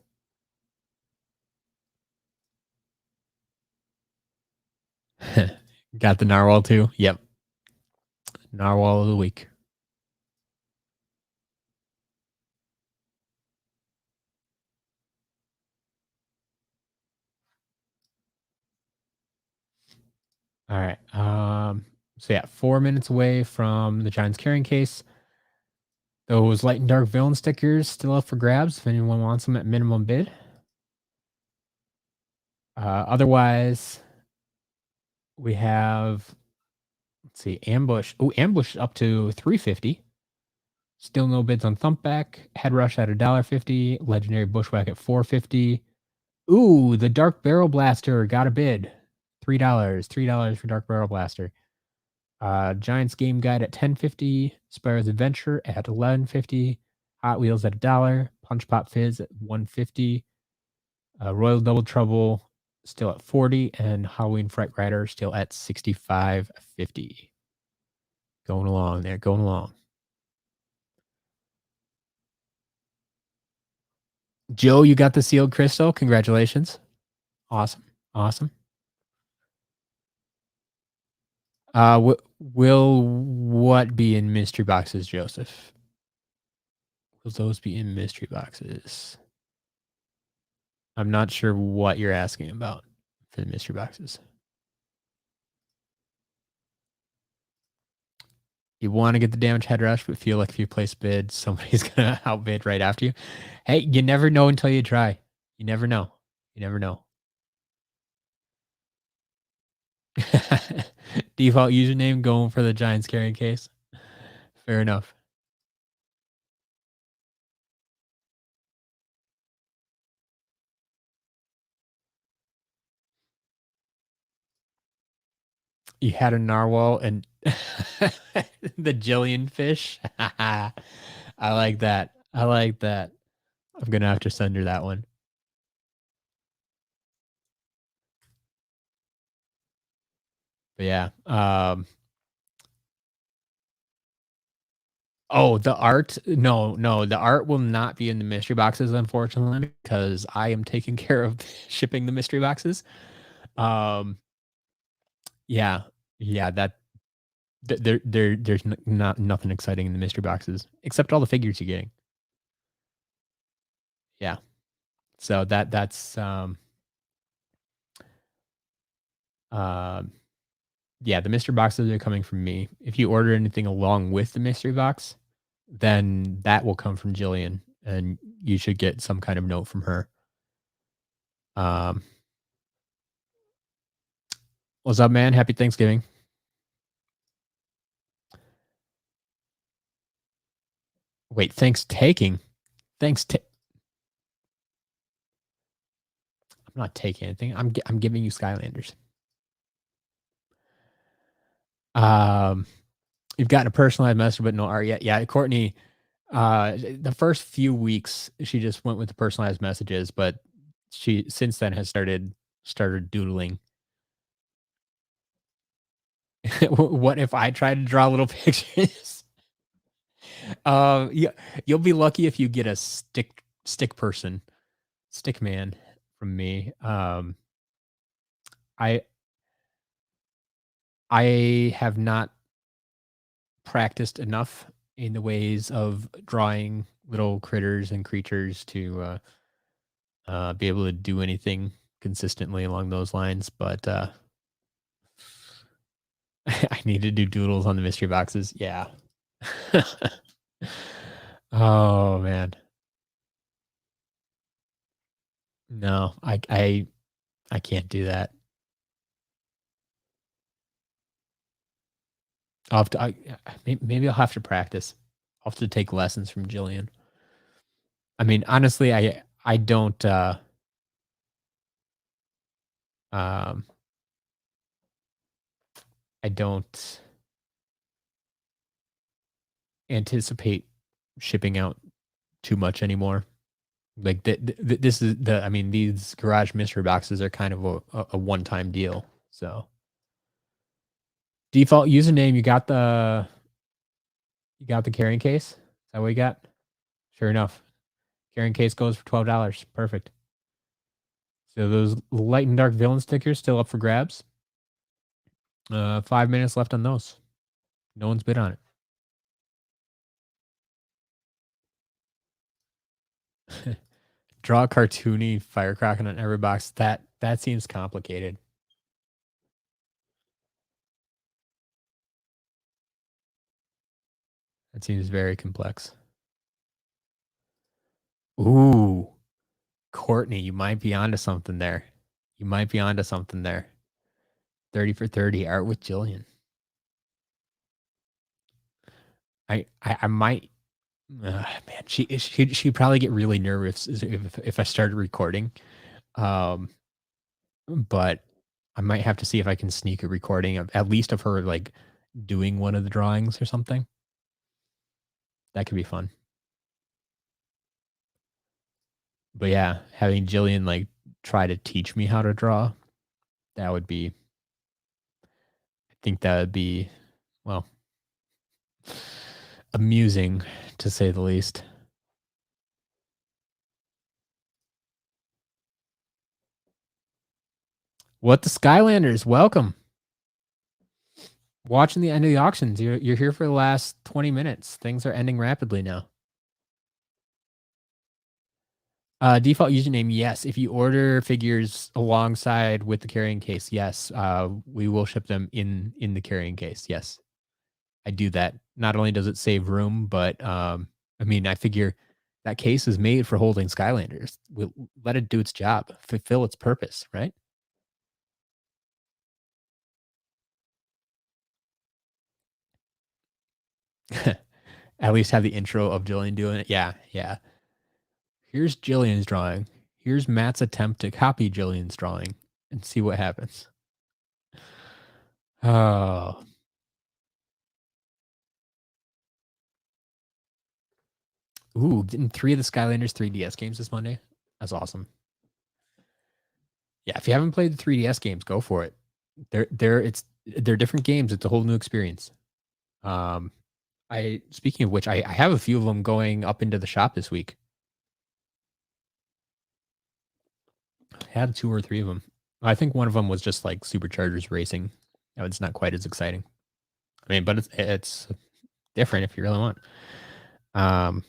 Got the narwhal too? Yep. Narwhal of the week. All right. So yeah, 4 minutes away from the Giants carrying case. Those light and dark villain stickers still up for grabs if anyone wants them at minimum bid. Otherwise, we have, let's see, ambush. Oh, ambush up to 350. Still no bids on thumpback. Head rush at $1.50. Legendary bushwhack at 450. Ooh, the dark barrel blaster got a bid. $3. $3 for dark barrel blaster. Giants game guide at 1050. Spyro's Adventure at 1150. Hot Wheels at $1. Punch Pop Fizz at 150. Royal Double Trouble still at 40, and Halloween Fright Rider still at 65.50. Going along there, going along. Joe, you got the sealed crystal. Congratulations. Awesome. Awesome. Will what be in mystery boxes, Joseph? Will those be in mystery boxes? I'm not sure what you're asking about for the mystery boxes. You want to get the damage head rush, but feel like if you place bid, somebody's gonna outbid right after you. Hey, you never know until you try. You never know. You never know. Default username going for the Giants carrying case. Fair enough. You had a narwhal and the Jillian fish. I like that. I like that. I'm gonna have to send her that one. But yeah. Oh, the art? No, no, the art will not be in the mystery boxes, unfortunately, because I am taking care of shipping the mystery boxes. Um, yeah, yeah, there's not nothing exciting in the mystery boxes except all the figures you're getting. Yeah, so that's uh, yeah, the mystery boxes are coming from me. If you order anything along with the mystery box, then that will come from Jillian, and you should get some kind of note from her. Um, what's up, man? Happy Thanksgiving. Wait, thanks taking. Thanks. I'm not taking anything. I'm giving you Skylanders. Um, you've gotten a personalized message, but no art yet. Yeah, Courtney. The first few weeks she just went with the personalized messages, but she since then has started doodling. What if I try to draw little pictures? Yeah, you'll be lucky if you get a stick person, stick man from me. I I have not practiced enough in the ways of drawing little critters and creatures to be able to do anything consistently along those lines. But I need to do doodles on the mystery boxes. Yeah. Oh man, no, I can't do that. I'll have to. Maybe I'll have to practice. I'll have to take lessons from Jillian. I mean, honestly, I don't. Um, I don't anticipate shipping out too much anymore. Like this is the I mean these garage mystery boxes are kind of a one-time deal. So default username, you got the carrying case? Is that what you got? Sure enough. Carrying case goes for $12. Perfect. So those light and dark villain stickers still up for grabs. 5 minutes left on those. No one's bid on it. Draw a cartoony firecracker on every box. That seems complicated. That seems very complex. Ooh, Courtney, you might be onto something there. You might be onto something there. 30 for 30 art with Jillian. I might man, she'd probably get really nervous if I started recording. Um, but I might have to see if I can sneak a recording of at least of her like doing one of the drawings or something. That could be fun. But yeah, having Jillian like try to teach me how to draw, that would be I think that would be well amusing to say the least. What the Skylanders, welcome. Watching the end of the auctions. You're here for the last 20 minutes. Things are ending rapidly now. Default username, yes. If you order figures alongside with the carrying case, yes, we will ship them in the carrying case. Yes, I do that. Not only does it save room, but I mean, I figure that case is made for holding Skylanders. We'll let it do its job, fulfill its purpose, right? At least have the intro of Jillian doing it. Yeah, yeah. Here's Jillian's drawing. Here's Matt's attempt to copy Jillian's drawing and see what happens. Oh, ooh, getting 3 of the Skylanders 3DS games this Monday. That's awesome. Yeah, if you haven't played the 3DS games, go for it. They're different games. It's a whole new experience. Um, I speaking of which, I have a few of them going up into the shop this week. I had 2 or 3 of them. I think one of them was just like Superchargers racing. No, it's not quite as exciting. I mean, but it's different if you really want. Um,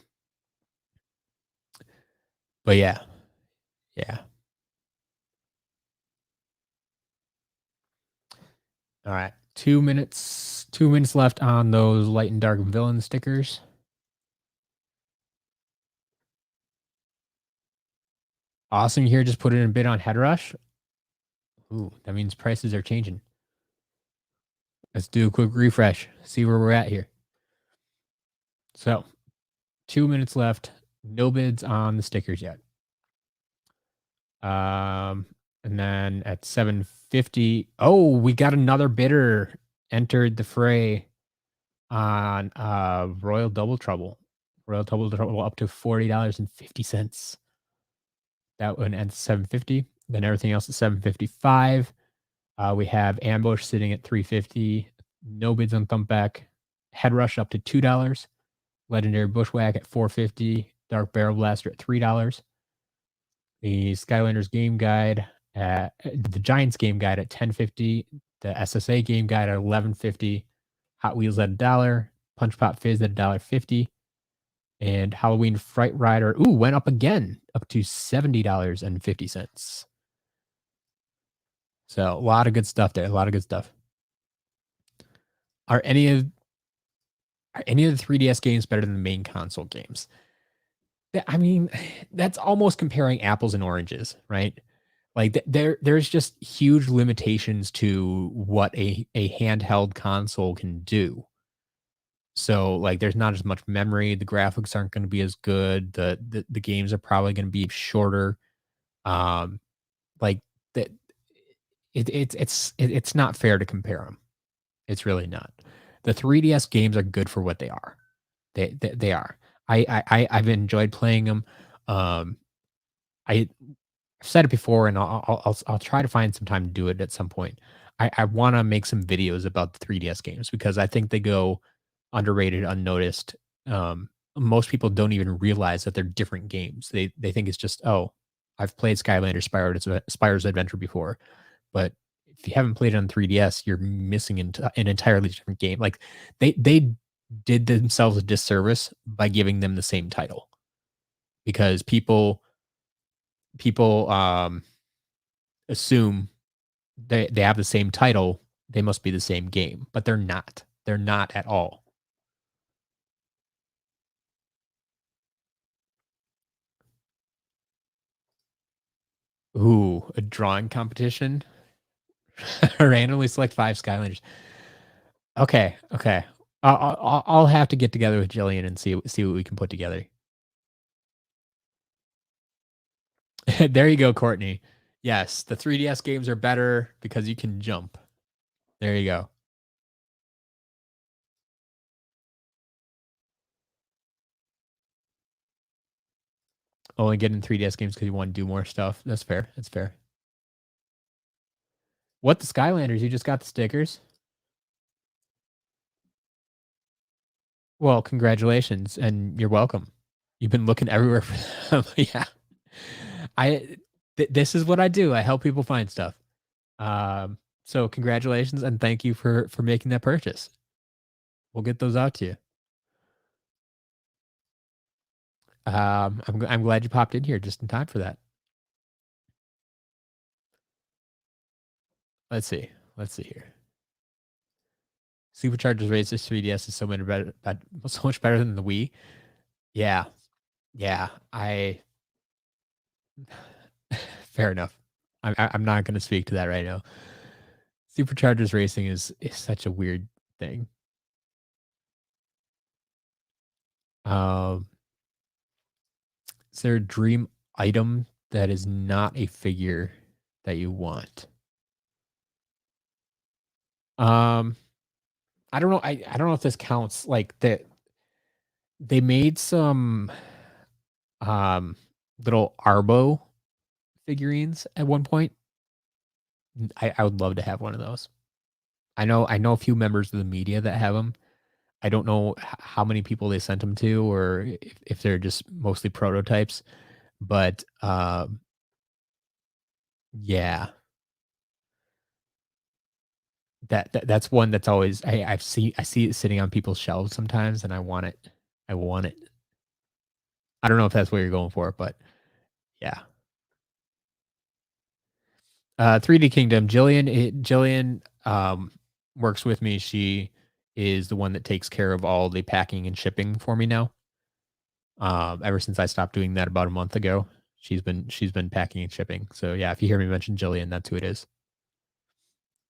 but yeah, yeah. All right, 2 minutes. 2 minutes left on those light and dark villain stickers. Awesome here. Just put in a bid on Head Rush. Ooh, that means prices are changing. Let's do a quick refresh. See where we're at here. So, 2 minutes left. No bids on the stickers yet. And then at 750, oh, we got another bidder entered the fray on Royal Double Trouble. Royal Double Trouble up to $40.50. That one at 750. Then everything else at 755. We have Ambush sitting at 350. No bids on Thumpback. Head Rush up to $2. Legendary Bushwhack at 450. Dark Barrel Blaster at $3. The Skylanders game guide at the Giants game guide at 1050. The SSA game guide at 1150. Hot Wheels at $1. Punch Pop Fizz at $1.50. And Halloween Fright Rider, went up again, up to $70.50. So a lot of good stuff there. A lot of good stuff. Are any of the 3DS games better than the main console games? I mean, that's almost comparing apples and oranges, right? Like there's just huge limitations to what a handheld console can do. So like there's not as much memory, the graphics aren't going to be as good, the games are probably going to be shorter. Um like that it's not fair to compare them. It's really not. The 3DS games are good for what they are. They are. I've enjoyed playing them. I've said it before, and I'll try to find some time to do it at some point. I want to make some videos about the 3DS games because I think they go underrated, unnoticed. Most people don't even realize that they're different games. They think it's just, oh, I've played Skylanders Spyro's Adventure before, but if you haven't played it on 3DS, you're missing an entirely different game. Like they did themselves a disservice by giving them the same title because people assume they have the same title, they must be the same game, but they're not. They're not at all. Ooh, a drawing competition? Randomly select 5 Skylanders. Okay, okay. I'll have to get together with Jillian and see what we can put together. There you go, Courtney. Yes, the 3DS games are better because you can jump. There you go. Only getting 3DS games because you want to do more stuff. That's fair. That's fair. What, the Skylanders? You just got the stickers? Well, congratulations, and you're welcome. You've been looking everywhere for them. Yeah. I this is what I do. I help people find stuff. So congratulations and thank you for making that purchase. We'll get those out to you. I'm glad you popped in here just in time for that. Let's see. Let's see here. Superchargers Races 3DS is so much better than the Wii. Yeah. Yeah. I fair enough. I'm not going to speak to that right now. Superchargers Racing is such a weird thing. Um, is there a dream item that is not a figure that you want? Um, I don't know. I don't know if this counts. Like they made some um little Arbo figurines at one point. I would love to have one of those. I know a few members of the media that have them. I don't know how many people they sent them to, or if they're just mostly prototypes. But yeah, that's one that's always I see it sitting on people's shelves sometimes, and I want it. I want it. I don't know if that's what you're going for, but yeah. 3D Kingdom, Jillian works with me. She is the one that takes care of all the packing and shipping for me now. Ever since I stopped doing that about a month ago, she's been packing and shipping. So yeah, if you hear me mention Jillian, that's who it is.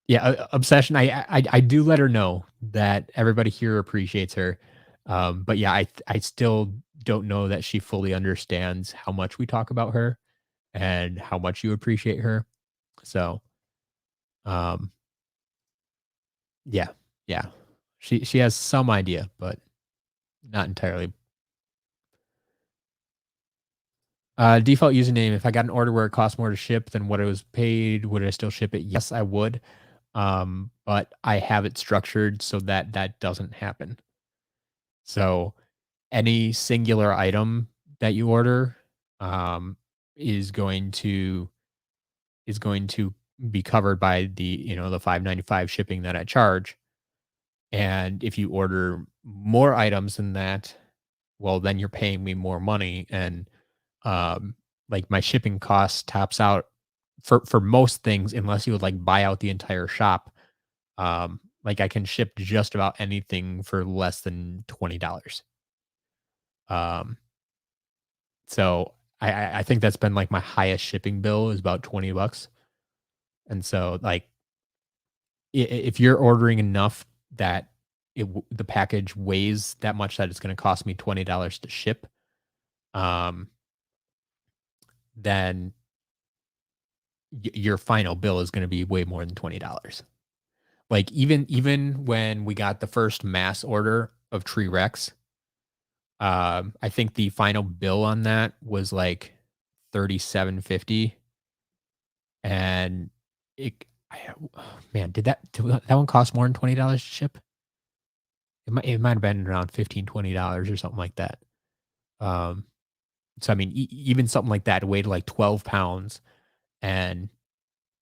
Yeah, obsession. I do let her know that everybody here appreciates her. But yeah, I still don't know that she fully understands how much we talk about her and how much you appreciate her. So um yeah, yeah. She has some idea, but not entirely. Default username, if I got an order where it costs more to ship than what it was paid, would I still ship it? Yes, I would. But I have it structured so that that doesn't happen. So any singular item that you order um, is going to is going to be covered by the 5.95 shipping that I charge. And if you order more items than that, well, then you're paying me more money, and like my shipping cost tops out for most things, unless you would like buy out the entire shop. Like I can ship just about anything for less than $20. Um, so I think that's been like my highest shipping bill is about $20. And so like if you're ordering enough that the package weighs that much that it's going to cost me $20 to ship, um, then your final bill is going to be way more than $20. Like even when we got the first mass order of Tree Rex, I think the final bill on that was like 37.50, and it man, did that one cost more than $20 to ship? It might have been around 15-20 or something like that. Um, so I mean, even something like that weighed like 12 pounds, and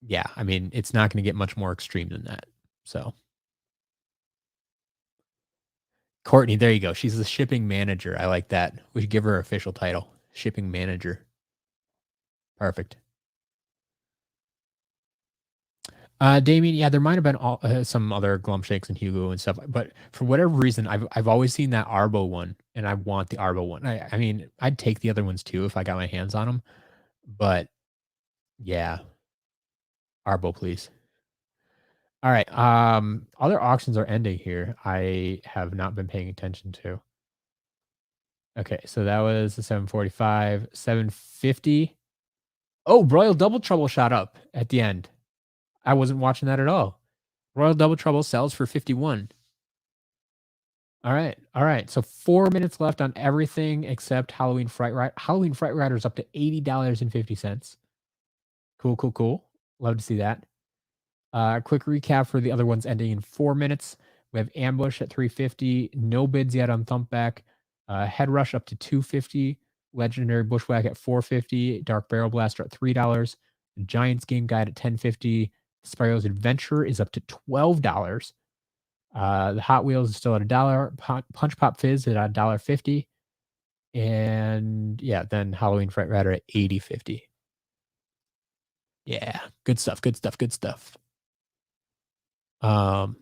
yeah, I mean, it's not gonna get much more extreme than that. So, Courtney, there you go. She's the shipping manager. I like that. We should give her official title, shipping manager. Perfect. Damien, yeah, there might have been some other Glump Shakes and Hugo and stuff, but for whatever reason, I've always seen that Arbo one, and I want the Arbo one. I mean, I'd take the other ones too if I got my hands on them, but yeah, Arbo, please. All right. Other auctions are ending here. I have not been paying attention to. Okay, so that was the 745, 750. Oh, Royal Double Trouble shot up at the end. I wasn't watching that at all. Royal Double Trouble sells for 51. All right. All right. So 4 minutes left on everything except Halloween Fright Rider. Halloween Fright Rider is up to $80.50. Cool, cool, cool. Love to see that. Quick recap for the other ones ending in 4 minutes. We have Ambush at 350. No bids yet on Thumpback. Head Rush up to 250. Legendary Bushwhack at 450. Dark Barrel Blaster at $3. Giants Game Guide at 1050. Spyro's Adventure is up to $12. The Hot Wheels is still at $1. Punch Pop Fizz at $1.50. And yeah, then Halloween Fright Rider at 80.50. Yeah, good stuff, good stuff, good stuff. Um,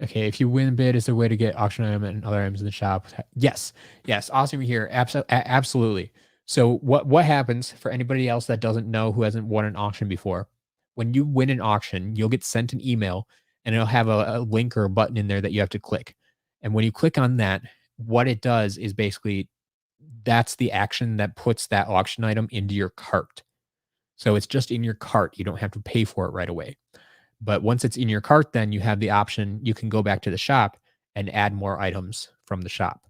okay, if you win bid, is there a way to get auction item and other items in the shop? Yes, yes, awesome here. Absolutely. So what happens for anybody else that doesn't know who hasn't won an auction before? When you win an auction, you'll get sent an email and it'll have a link or a button in there that you have to click. And when you click on that, what it does is basically that's the action that puts that auction item into your cart. So it's just in your cart. You don't have to pay for it right away. But once it's in your cart, then you have the option, you can go back to the shop and add more items from the shop.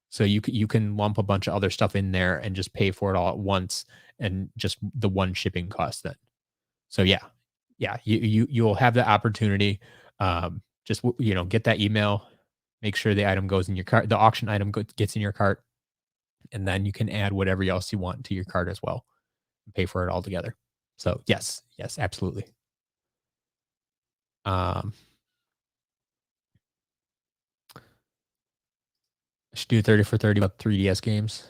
So you can lump a bunch of other stuff in there and just pay for it all at once and just the one shipping cost then. So yeah. Yeah, you'll have the opportunity. Just get that email, make sure the item goes in your cart, the auction item gets in your cart, and then you can add whatever else you want to your cart as well. Pay for it all together. So yes, yes, absolutely. Um, should do 30 for 30 about 3DS games.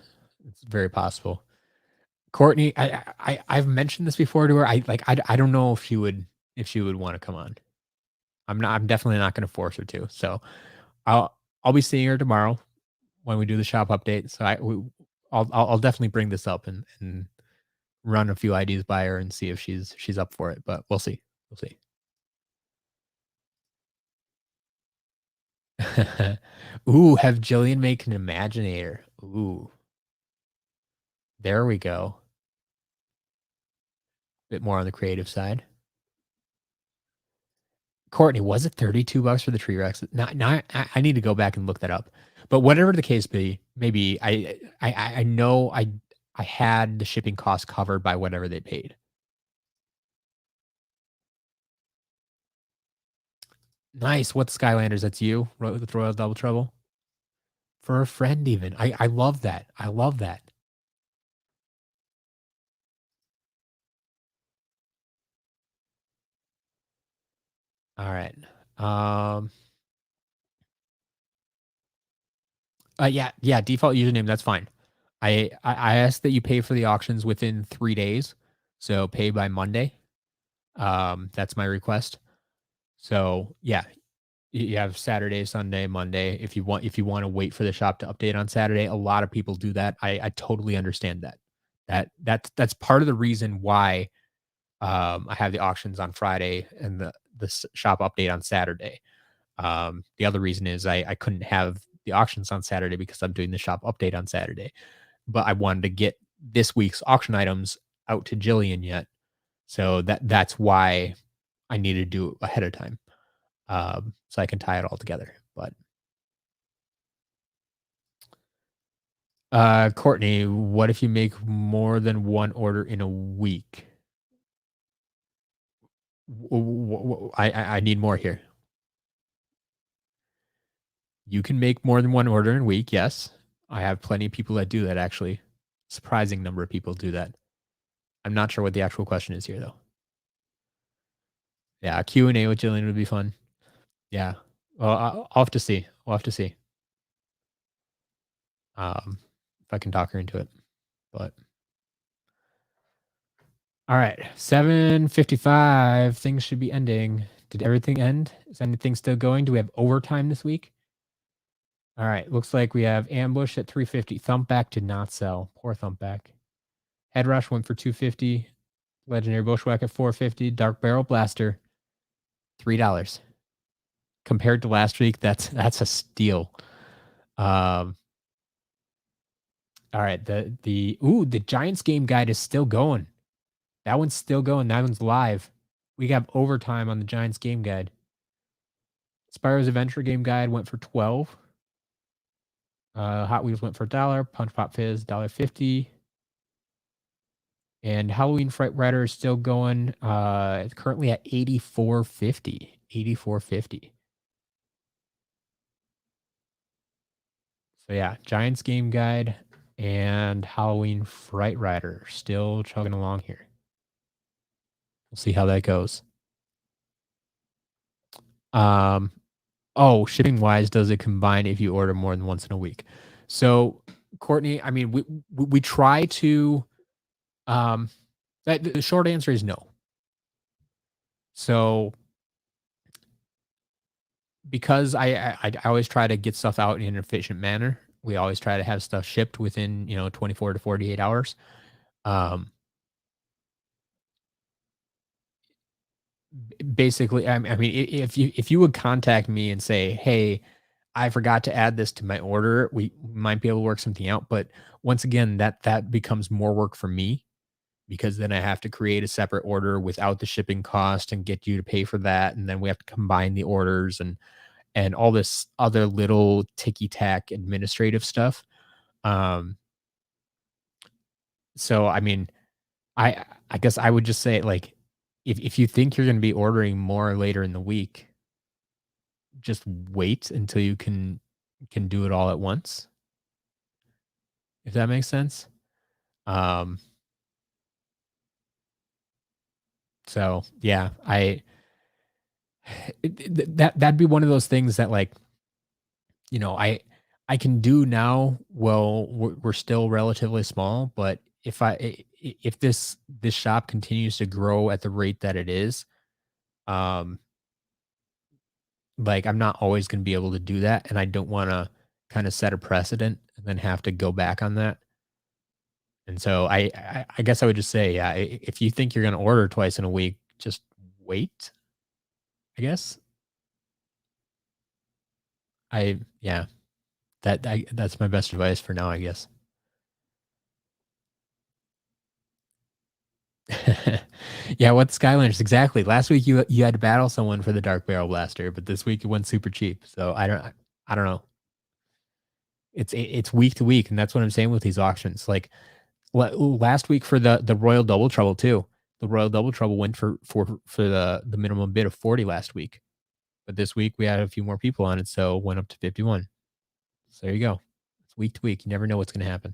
It's very possible. Courtney, I've mentioned this before to her. I don't know if she would want to come on. I'm definitely not going to force her to. So I'll be seeing her tomorrow when we do the shop update. So I'll definitely bring this up and run a few ideas by her and see if she's up for it. But we'll see. We'll see. Ooh, have Jillian make an Imaginator. Ooh, there we go. Bit more on the creative side. Courtney, was it $32 for the Tree Rex? Now I need to go back and look that up. But whatever the case be, maybe I know I had the shipping costs covered by whatever they paid. Nice. What's Skylanders? That's you with Royal Double Trouble for a friend. Even I love that. I love that. All right. Um. Yeah. Yeah. Default username. That's fine. I ask that you pay for the auctions within 3 days. So pay by Monday. That's my request. So yeah, you have Saturday, Sunday, Monday. If you want to wait for the shop to update on Saturday, a lot of people do that. I totally understand that. That's part of the reason why I have the auctions on Friday and the shop update on Saturday. The other reason is I couldn't have the auctions on Saturday because I'm doing the shop update on Saturday. But I wanted to get this week's auction items out to Jillian yet. So that's why I needed to do it ahead of time. So I can tie it all together. But Courtney, what if you make more than one order in a week? I need more here. You can make more than one order in a week, yes. I have plenty of people that do that, actually. Surprising number of people do that. I'm not sure what the actual question is here, though. Yeah, Q&A with Jillian would be fun. Yeah. Well, I'll have to see. We'll have to see. If I can talk her into it. But all right, 7:55. Things should be ending. Did everything end? Is anything still going? Do we have overtime this week? All right, looks like we have ambush at 350. Thumpback did not sell. Poor Thumpback. Head rush went for 250. Legendary bushwhack at 450. Dark barrel blaster, $3. Compared to last week, that's a steal. All right, the Giants game guide is still going. That one's still going. That one's live. We got overtime on the Giants game guide. Spyro's Adventure game guide went for 12. Hot Wheels went for $1. Punch Pop Fizz $1.50. And Halloween Fright Rider is still going. It's currently at $84.50. $84.50. So yeah, Giants game guide and Halloween Fright Rider still chugging along here. We'll see how that goes. Oh, shipping wise, does it combine if you order more than once in a week? So, Courtney, I mean, we try to. The short answer is no. So, because I always try to get stuff out in an efficient manner, we always try to have stuff shipped within 24 to 48 hours. Basically, I mean, if you would contact me and say, "Hey, I forgot to add this to my order," we might be able to work something out. But once again, that becomes more work for me because then I have to create a separate order without the shipping cost and get you to pay for that, and then we have to combine the orders and all this other little ticky tack administrative stuff. Um, so I mean, I guess I would just say like if you think you're going to be ordering more later in the week, just wait until you can do it all at once, if that makes sense. Um, so yeah, that'd be one of those things that like, I can do now. Well, we're still relatively small, but if this shop continues to grow at the rate that it is, um, like I'm not always going to be able to do that, and I don't want to kind of set a precedent and then have to go back on that. And so I guess I would just say, yeah, if you think you're going to order twice in a week, just wait. I guess yeah, that's my best advice for now, I guess. Yeah, what Skylanders exactly? Last week you had to battle someone for the Dark Barrel Blaster, but this week it went super cheap. So I don't know. It's week to week, and that's what I'm saying with these auctions. Like last week for the Royal Double Trouble too. The Royal Double Trouble went for the minimum bid of 40 last week. But this week we had a few more people on it, so it went up to 51. So there you go. It's week to week. You never know what's going to happen.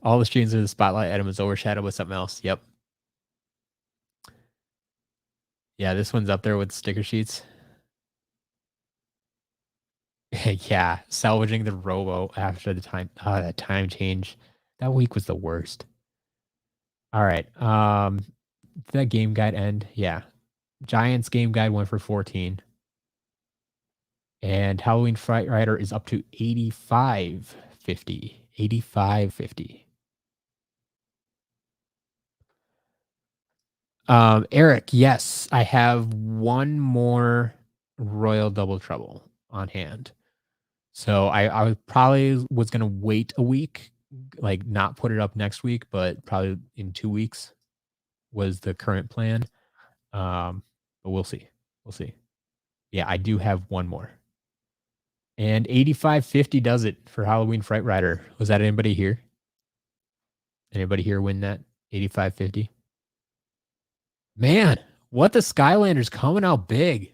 All the streams of the spotlight item is overshadowed with something else. Yep. Yeah, this one's up there with sticker sheets. Yeah, salvaging the robo after the time. That time change. That week was the worst. All right. Did that game guide end? Yeah. Giants game guide went for 14. And Halloween Fright Rider is up to 85.50. 85.50. Eric, yes, I have one more Royal Double Trouble on hand. So I probably was gonna wait a week, like not put it up next week, but probably in 2 weeks was the current plan. But we'll see. We'll see. Yeah, I do have one more. And 85.50 does it for Halloween Fright Rider. Was that anybody here? Anybody here win that? 85.50. Man, what the Skylanders coming out big.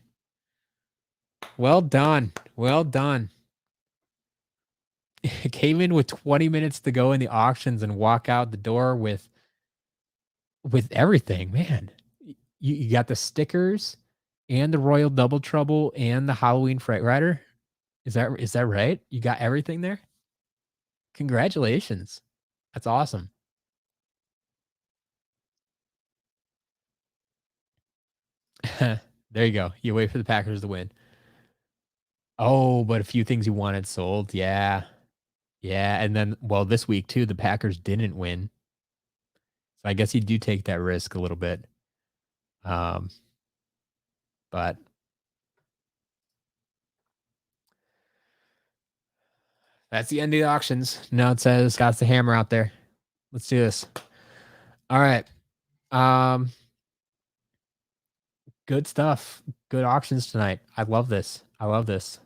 Well done. Well done. Came in with 20 minutes to go in the auctions and walk out the door with everything. Man, you got the stickers and the Royal Double Trouble and the Halloween Fright Rider. Is that right? You got everything there? Congratulations. That's awesome. There you go. You wait for the Packers to win. Oh, but a few things you wanted sold. Yeah. Yeah. And then, well, this week too, the Packers didn't win. So I guess you do take that risk a little bit. But that's the end of the auctions. Now it says Scott's the hammer out there. Let's do this. All right. Good stuff. Good auctions tonight. I love this. I love this.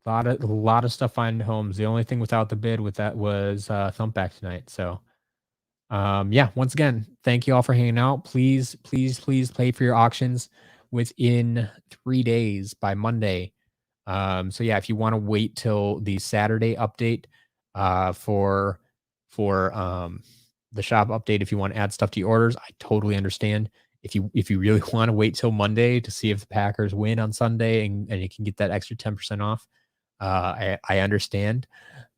A lot of stuff finding homes. The only thing without the bid with that was Thumpback tonight. So yeah, once again, thank you all for hanging out. Please play for your auctions within 3 days by Monday. So yeah, if you want to wait till the Saturday update for the shop update, if you want to add stuff to your orders, I totally understand. If you really want to wait till Monday to see if the Packers win on Sunday and you can get that extra 10% off, I understand.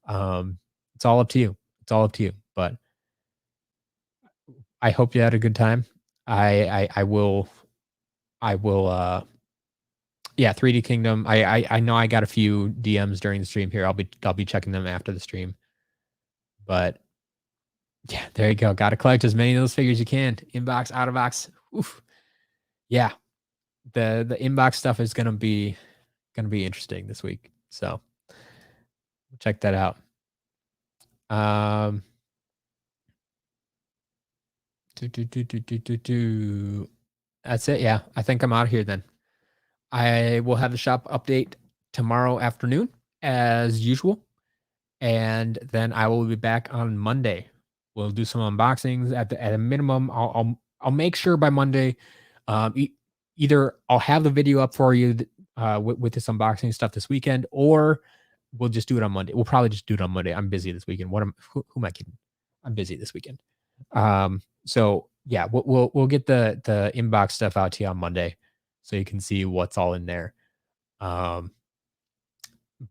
It's all up to you. It's all up to you. But I hope you had a good time. I will yeah, 3D Kingdom. I know I got a few DMs during the stream here. I'll be checking them after the stream. But yeah, there you go. Got to collect as many of those figures you can. Inbox, out of box. Oof. Yeah. The inbox stuff is gonna be interesting this week. So check that out. That's it. Yeah, I think I'm out of here then. I will have the shop update tomorrow afternoon as usual. And then I will be back on Monday. We'll do some unboxings at a minimum. I'll make sure by Monday, either I'll have the video up for you with this unboxing stuff this weekend, or we'll just do it on Monday. We'll probably just do it on Monday. I'm busy this weekend. Who am I kidding? I'm busy this weekend. So yeah, we'll get the inbox stuff out to you on Monday, so you can see what's all in there. But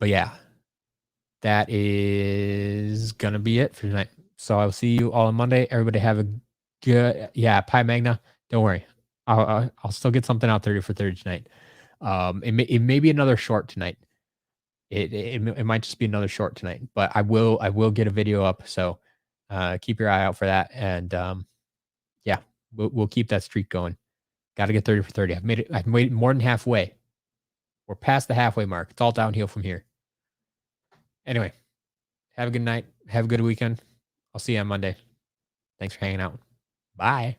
yeah, that is gonna be it for tonight. So I'll see you all on Monday. Everybody have a good Pi Magna. Don't worry, I'll still get something out 30 for 30 tonight. It may be another short tonight. It might just be another short tonight, but I will get a video up. So keep your eye out for that. And yeah, we'll keep that streak going. Got to get 30 for 30. I've made it more than halfway. We're past the halfway mark. It's all downhill from here. Anyway, have a good night. Have a good weekend. I'll see you on Monday. Thanks for hanging out. Bye.